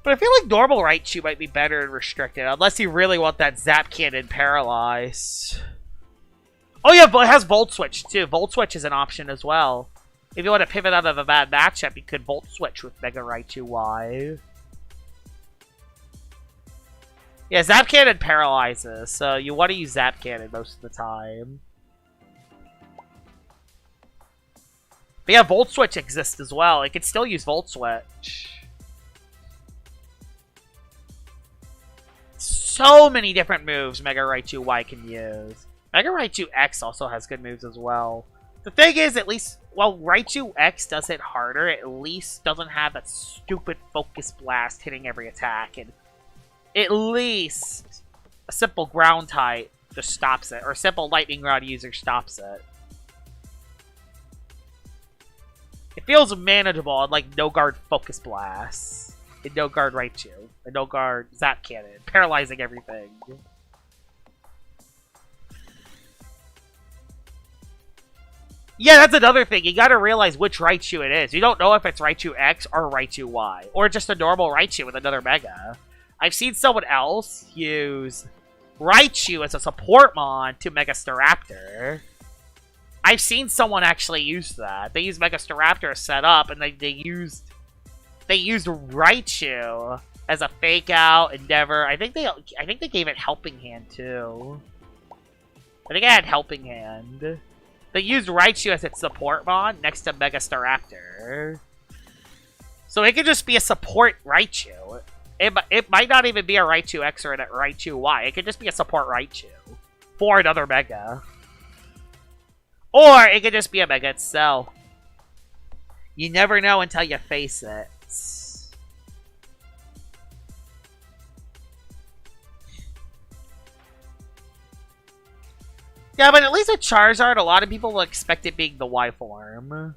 But I feel like normal Raichu might be better in restricted, unless you really want that Zap Cannon paralyzed. Oh yeah, but it has Volt Switch too. Volt Switch is an option as well. If you want to pivot out of a bad matchup, you could Volt Switch with Mega Raichu Y. Yeah, Zap Cannon paralyzes, so you want to use Zap Cannon most of the time. But yeah, Volt Switch exists as well. It could still use Volt Switch. So many different moves Mega Raichu Y can use. Mega Raichu X also has good moves as well. The thing is, at least, while Raichu X does hit harder, it at least doesn't have that stupid Focus Blast hitting every attack. And at least a simple Ground type just stops it. Or a simple Lightning Rod user stops it. It feels manageable, unlike no guard Focus Blast. And no guard Raichu. And no guard Zap Cannon. Paralyzing everything. Yeah, that's another thing. You gotta realize which Raichu it is. You don't know if it's Raichu X or Raichu Y. Or just a normal Raichu with another Mega. I've seen someone else use Raichu as a support mon to Mega Staraptor. I've seen someone actually use that. They used Mega Staraptor as set up, and they used Raichu as a fake out Endeavor. I think they gave it Helping Hand too. I think I had Helping Hand. They used Raichu as its support mod next to Mega Staraptor. So it could just be a support Raichu. It might not even be a Raichu X or a Raichu Y. It could just be a support Raichu for another Mega. Or it could just be a Mega itself. You never know until you face it. Yeah, but at least with Charizard, a lot of people will expect it being the Y form.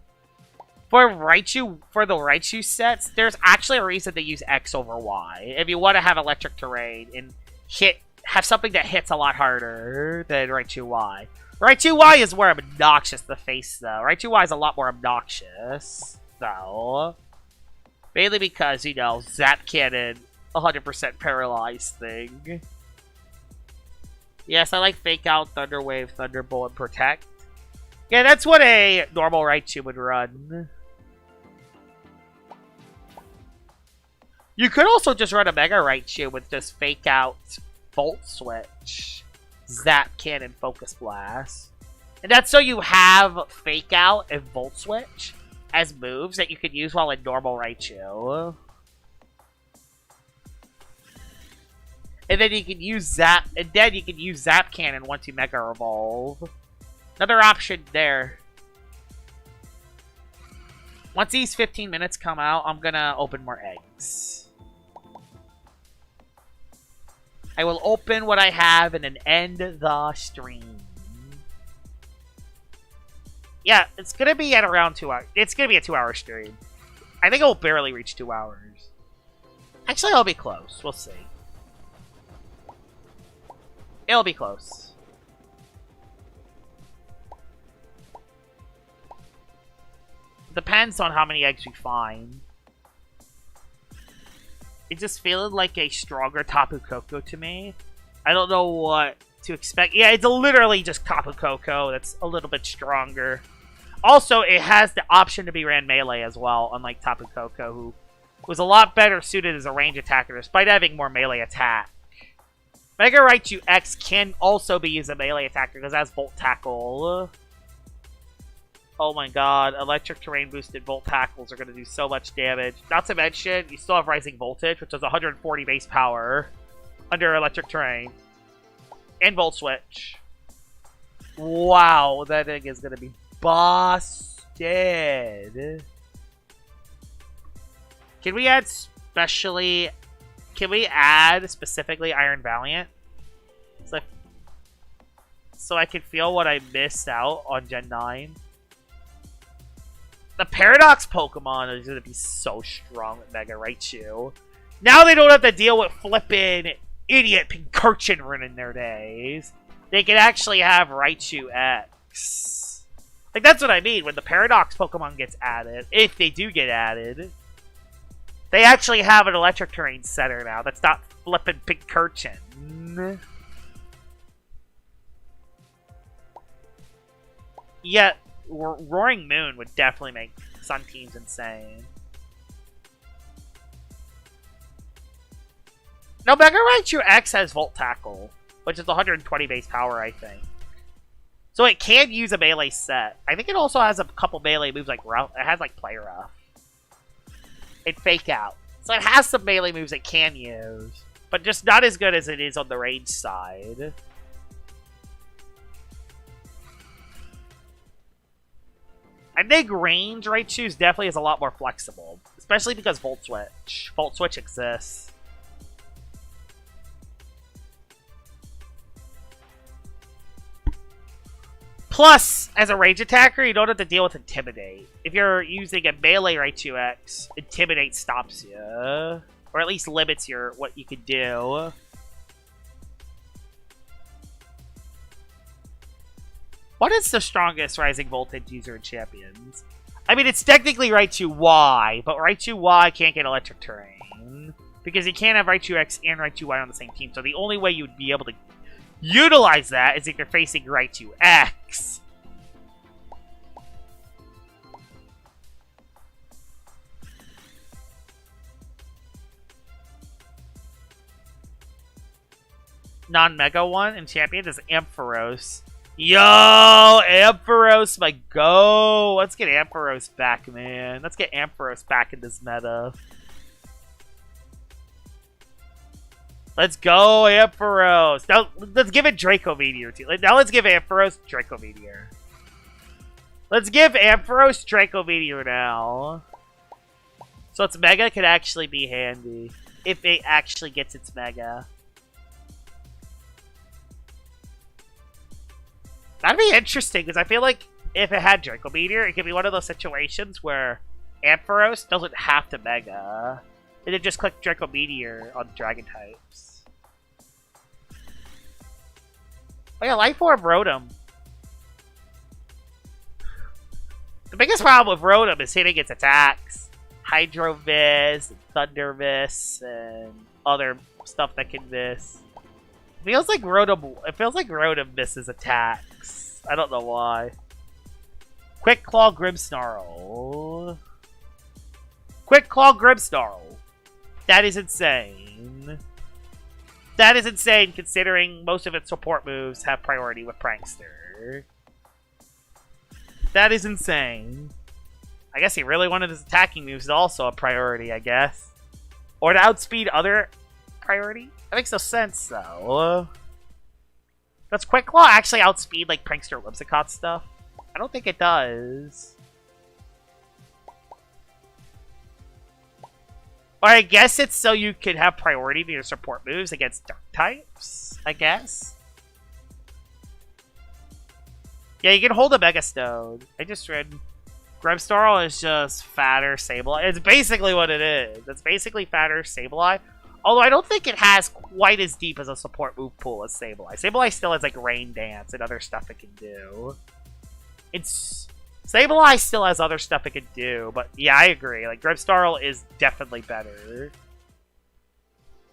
For the Raichu sets, there's actually a reason they use X over Y. If you want to have electric terrain and have something that hits a lot harder than Raichu Y. Raichu Y is more obnoxious to face, though. Raichu Y is a lot more obnoxious, though. Mainly because, you know, Zap Cannon, 100% paralyzed thing. Yes, I like Fake Out, Thunder Wave, Thunderbolt, and Protect. Yeah, that's what a normal Raichu would run. You could also just run a Mega Raichu with just Fake Out, Volt Switch, Zap Cannon, Focus Blast. And that's so you have Fake Out and Volt Switch as moves that you could use while in normal Raichu. And then you can use Zap Cannon once you Mega Evolve. Another option there. Once these 15 minutes come out, I'm gonna open more eggs. I will open what I have and then end the stream. Yeah, it's gonna be at around 2 hours. It's gonna be a 2-hour stream. I think it'll barely reach 2 hours. Actually, I'll be close. We'll see. It'll be close. Depends on how many eggs we find. It just feels like a stronger Tapu Koko to me. I don't know what to expect. Yeah, it's literally just Tapu Koko that's a little bit stronger. Also, it has the option to be ran melee as well, unlike Tapu Koko, who was a lot better suited as a range attacker, despite having more melee attack. Mega Raichu X can also be used as a melee attacker, because it has Volt Tackle. Oh my god, electric terrain boosted Volt Tackles are going to do so much damage. Not to mention, you still have Rising Voltage, which is 140 base power under electric terrain. And Volt Switch. Wow, that thing is going to be busted. Can we add specifically Iron Valiant? So I can feel what I missed out on Gen 9. The Paradox Pokemon is going to be so strong with Mega Raichu. Now they don't have to deal with flippin' idiot Pincurchin ruining their days. They can actually have Raichu X. Like, that's what I mean. When the Paradox Pokemon gets added, if they do get added, they actually have an electric terrain setter now that's not flippin' Pincurchin. Yet, Roaring Moon would definitely make Sun teams insane. No, Mega Raichu X has Volt Tackle, which is 120 base power, I think. So it can use a melee set. I think it also has a couple melee moves like Route. It has like Play Rough. And Fake Out. So it has some melee moves it can use, but just not as good as it is on the range side. I think range Raichu's definitely is a lot more flexible, especially because Volt Switch. Volt Switch exists. Plus, as a range attacker, you don't have to deal with Intimidate. If you're using a melee Raichu X, Intimidate stops you. Or at least limits what you can do. What is the strongest Rising Voltage user in Champions? I mean, it's technically Raichu Y, but Raichu Y can't get Electric Terrain. Because you can't have Raichu X and Raichu Y on the same team, so the only way you would be able to utilize that is if you're facing Raichu X. Non-Mega one in Champions is Ampharos. Yo, Ampharos, my go. Let's get Ampharos back, man. Let's get Ampharos back in this meta. Let's go, Ampharos. Now, let's give it Draco Meteor, too. Now let's give Ampharos Draco Meteor. Let's give Ampharos Draco Meteor now. So its Mega could actually be handy. If it actually gets its Mega. That'd be interesting, because I feel like if it had Draco Meteor, it could be one of those situations where Ampharos doesn't have to Mega. And then just click Draco Meteor on Dragon types. Oh yeah, Life Orb Rotom. The biggest problem with Rotom is hitting its attacks. Hydro-Vis, and Thunder-Vis, and other stuff that can miss. It feels like Rotom misses attacks. I don't know why. Quick Claw Grimmsnarl. Quick Claw Grimmsnarl. That is insane. That is insane considering most of its support moves have priority with Prankster. That is insane. I guess he really wanted his attacking moves also a priority, I guess. Or to outspeed other priority? That makes no sense, though. Does Quick Claw actually outspeed, like, Prankster Whimsicott stuff? I don't think it does. Or I guess it's so you could have priority to your support moves against dark types, I guess. Yeah, you can hold a Mega Stone. I just read Grimmsnarl is just fatter Sableye. It's basically what it is. It's basically fatter Sableye. Although I don't think it has quite as deep as a support move pool as Sableye. Sableye still has like Rain Dance and other stuff it can do. Sableye still has other stuff it can do, but yeah, I agree. Like Grimmsnarl is definitely better.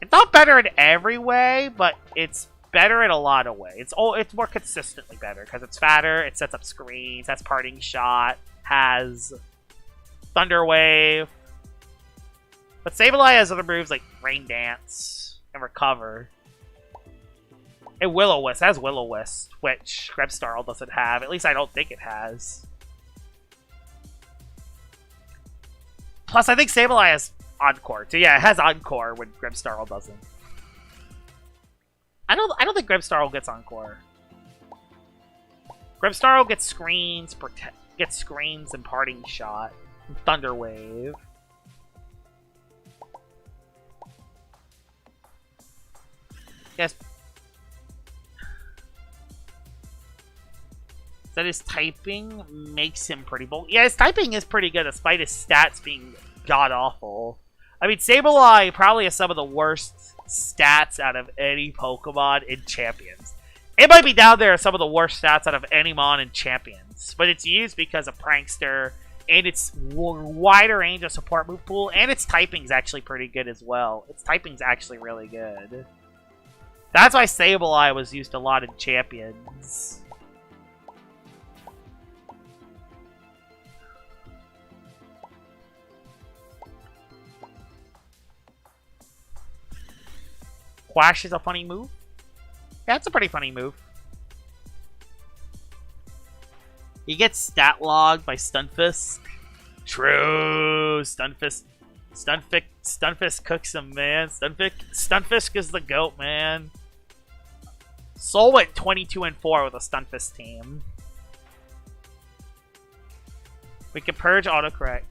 It's not better in every way, but it's better in a lot of ways. It's more consistently better because it's fatter. It sets up screens. Has Parting Shot. Has Thunder Wave. But Sableye has other moves like Rain Dance and Recover. And Will-O-Wisp. It has Will-O-Wisp, which Grimmsnarl doesn't have. At least I don't think it has. Plus, I think Sableye has Encore. So yeah, it has Encore when Grimmsnarl doesn't. I don't think Grimmsnarl gets Encore. Grimmsnarl gets screens, and Parting Shot, and Thunder Wave. Yes. That his typing makes him pretty bold. Yeah, his typing is pretty good despite his stats being god-awful. I mean, Sableye probably has some of the worst stats out of any Pokemon in Champions. It might be down there as some of the worst stats out of any Mon in Champions. But it's used because of Prankster and its wider range of support move pool. And its typing's actually pretty good as well. Its typing's actually really good. That's why Sableye was used a lot in Champions. Quash is a funny move. Yeah, it's a pretty funny move. He gets stat logged by Stunfisk. True! Stunfisk cooks him, man. Stunfisk is the GOAT, man. Soul went 22-4 with a Stunfisk team. We can purge autocorrect.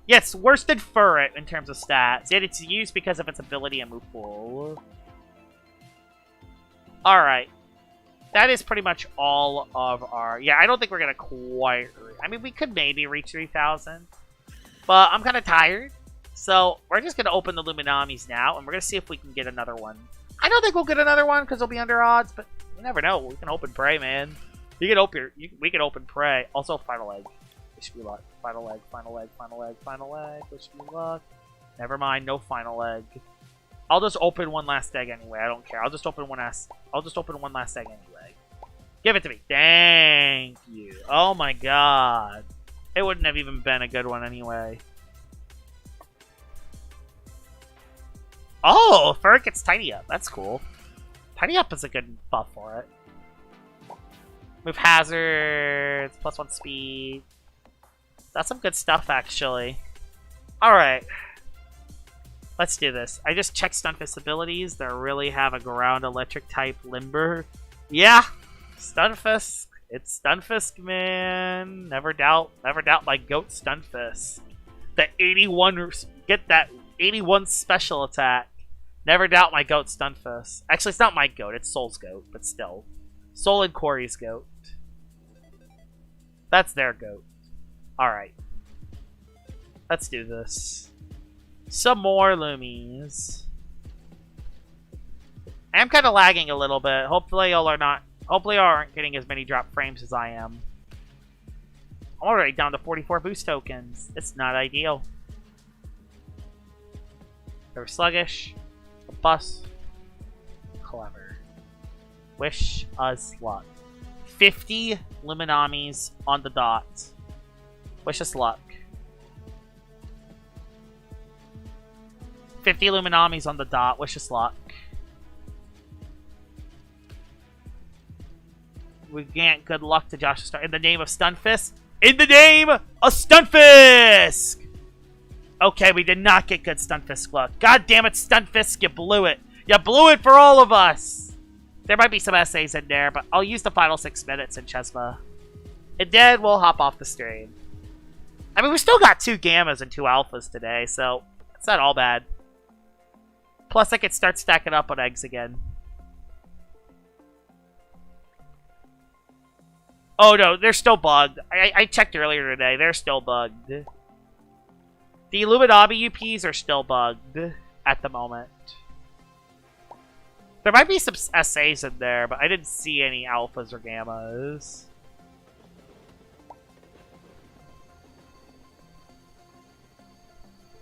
Yes, worse than Furret in terms of stats. Yet it's used because of its ability and move pool. Alright. That is pretty much all of our... Yeah, I don't think we're going to quite... I mean, we could maybe reach 3,000. But I'm kind of tired. So, we're just going to open the Luminamis now. And we're going to see if we can get another one. I don't think we'll get another one because it'll be under odds. But you never know. We can open Prey, man. We can open Prey. Also, Final Egg. Wish me luck. Final Egg, Final Egg, Final Egg, Final Egg. Wish me luck. Never mind. No Final Egg. I'll just open one last egg anyway. I don't care. I'll just open one last egg anyway. Give it to me. Thank you. Oh my god. It wouldn't have even been a good one anyway. Oh, Furret gets Tidy Up. That's cool. Tidy Up is a good buff for it. Move hazards, +1 speed. That's some good stuff, actually. Alright. Let's do this. I just checked Stunfisk's abilities. They really have a ground electric type Limber. Yeah! Stunfisk. It's Stunfisk, man. Never doubt my GOAT Stunfisk. The 81, get that 81 special attack. Never doubt my GOAT Stunfisk. Actually, it's not my GOAT. It's Soul's GOAT, but still. Soul and Corey's GOAT. That's their GOAT. Alright. Let's do this. Some more Lumies. I'm kind of lagging a little bit. Hopefully y'all aren't getting as many drop frames as I am. I'm already down to 44 boost tokens. It's not ideal. They're sluggish. Bus. Clever. Wish us luck. 50 Luminamis on the dot. Wish us luck. 50 Luminamis on the dot. Wish us luck. We grant good luck to Josh Star in the name of Stunfisk. In the name of Stunfisk! Okay, we did not get good Stunfisk luck. God damn it, Stunfisk, you blew it. You blew it for all of us. There might be some essays in there, but I'll use the final 6 minutes in Chesma. And then we'll hop off the stream. I mean, we still got 2 Gammas and 2 Alphas today, so it's not all bad. Plus, I could start stacking up on eggs again. Oh no, they're still bugged. I checked earlier today. They're still bugged. The Luminami UPs are still bugged at the moment. There might be some SAs in there, but I didn't see any alphas or gammas.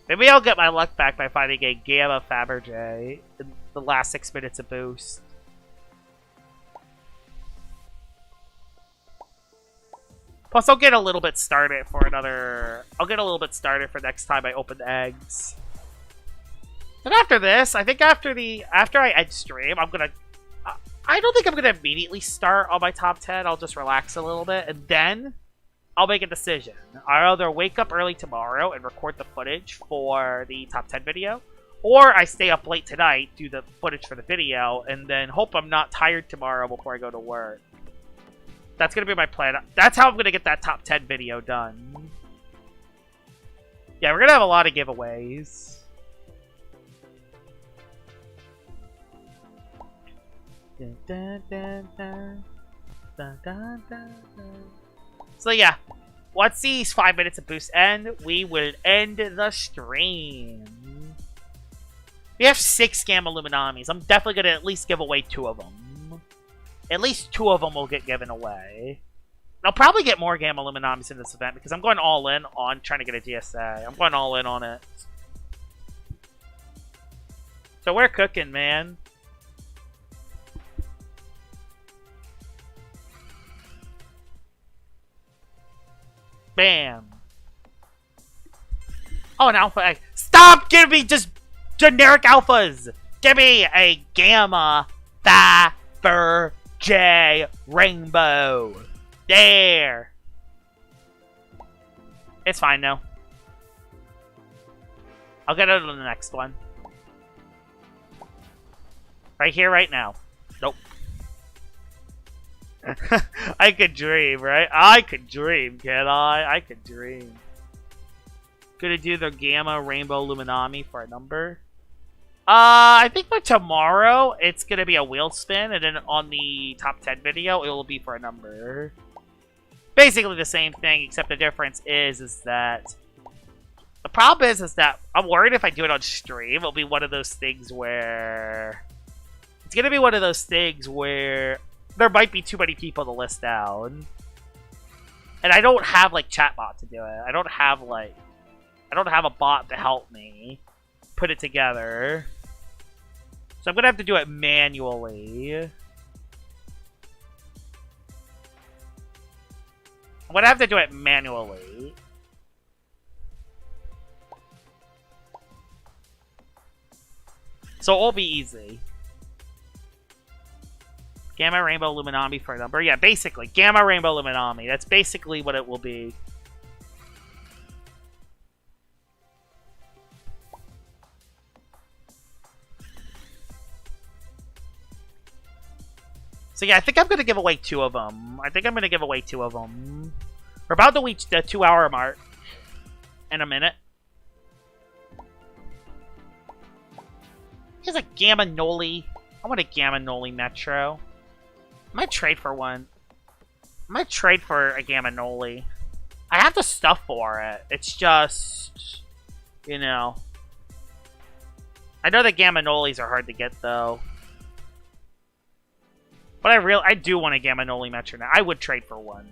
Maybe I'll get my luck back by finding a Gamma Fabergé in the last 6 minutes of boost. Plus, I'll get a little bit started for another... I'll get a little bit started for next time I open the eggs. And after this, I think after I end stream, I'm gonna... I don't think I'm gonna immediately start on my top 10. I'll just relax a little bit, and then I'll make a decision. I'll either wake up early tomorrow and record the footage for the top 10 video, or I stay up late tonight, do the footage for the video, and then hope I'm not tired tomorrow before I go to work. That's going to be my plan. That's how I'm going to get that top 10 video done. Yeah, we're going to have a lot of giveaways. So yeah, once these 5 minutes of boost end, we will end the stream. We have 6 Gamma Luminamis. I'm definitely going to at least give away 2 of them. At least 2 of them will get given away. I'll probably get more Gamma Luminamis in this event because I'm going all in on trying to get a DSA. I'm going all in on it. So we're cooking, man. Bam. Oh, an alpha egg. Stop giving me just generic alphas. Give me a Gamma Fabergé Rainbow. There. It's fine now. I'll get it on the next one. Right here, right now. Nope. I could dream, right? I could dream, can't I? I could dream. Gonna do the Gamma Rainbow Luminami for a number. I think by tomorrow, it's gonna be a wheel spin, and then on the top 10 video, it will be for a number. Basically the same thing, except the difference is that... The problem is that I'm worried if I do it on stream, it'll be one of those things where... It's gonna be one of those things where there might be too many people to list down. And I don't have, like, chatbot to do it. I don't have a bot to help me put it together. So I'm gonna have to do it manually. I'm gonna have to do it manually. So it'll be easy. Gamma Rainbow Luminami for a number. Yeah, basically. Gamma Rainbow Luminami. That's basically what it will be. So yeah, I think I'm going to give away 2 of them. We're about to reach the 2-hour mark in a minute. Here's a Gamma Noli. I want a Gamma Noli Metro. I might trade for one. I might trade for a Gamma Noli. I have the stuff for it. It's just, you know. I know the Gamma Nolis are hard to get, though. But I do want a Gamma Noli Metronet. I would trade for one.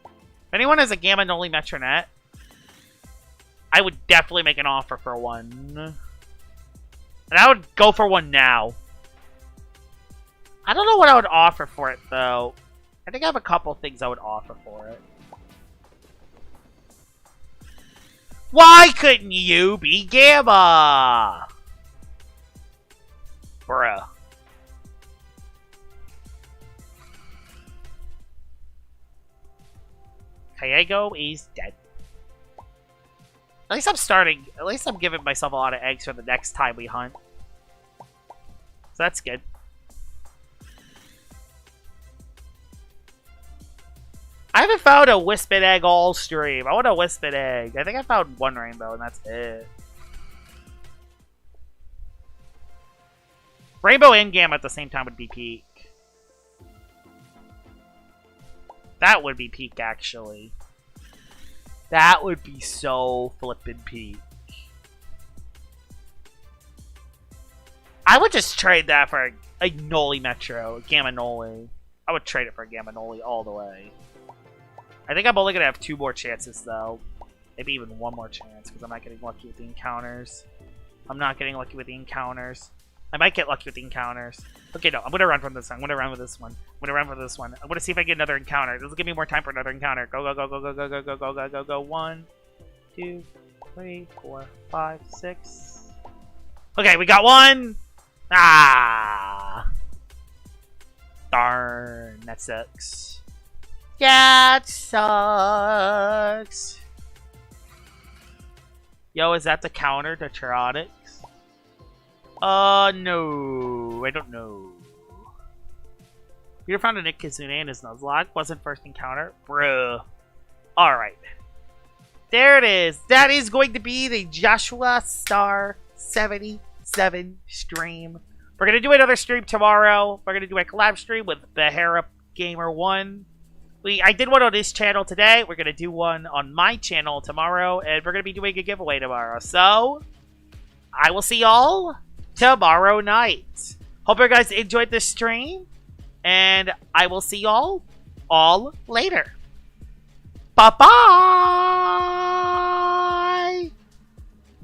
If anyone has a Gamma Noli Metronet, I would definitely make an offer for one. And I would go for one now. I don't know what I would offer for it, though. I think I have a couple things I would offer for it. Why couldn't you be Gamma? Bruh. Kayego is dead. At least I'm starting. At least I'm giving myself a lot of eggs for the next time we hunt. So that's good. I haven't found a Wisped Egg all stream. I want a Wisped Egg. I think I found one rainbow and that's it. Rainbow and Gamma at the same time would be peak. That would be peak, actually. That would be so flippin' peak. I would just trade that for a Noli Metro, a Gamma Noli. I would trade it for a Gamma Noli all the way. I think I'm only going to have 2 more chances, though. Maybe even 1 more chance, because I'm not getting lucky with the encounters. I'm not getting lucky with the encounters. I might get lucky with the encounters. Okay, no, I'm going to run from this one. I'm going to run with this one. I'm going to run with this one. I'm going to see if I get another encounter. This will give me more time for another encounter. Go, go, go, go, go, go, go, go, go, go, go, go. 1, 2, 3, 4, 5, 6. Okay, we got 1. Ah. Darn, that sucks. That sucks. Yo, is that the counter to Trotics? No. I don't know. You found a Nick Kizune and his Nuzlocke. Wasn't first encounter? Bruh. Alright. There it is. That is going to be the Joshua Star 77 stream. We're going to do another stream tomorrow. We're going to do a collab stream with Behara Gamer 1. I did one on this channel today. We're going to do one on my channel tomorrow. And we're going to be doing a giveaway tomorrow. So, I will see y'all tomorrow night. Hope you guys enjoyed this stream. And I will see y'all all later. Bye-bye!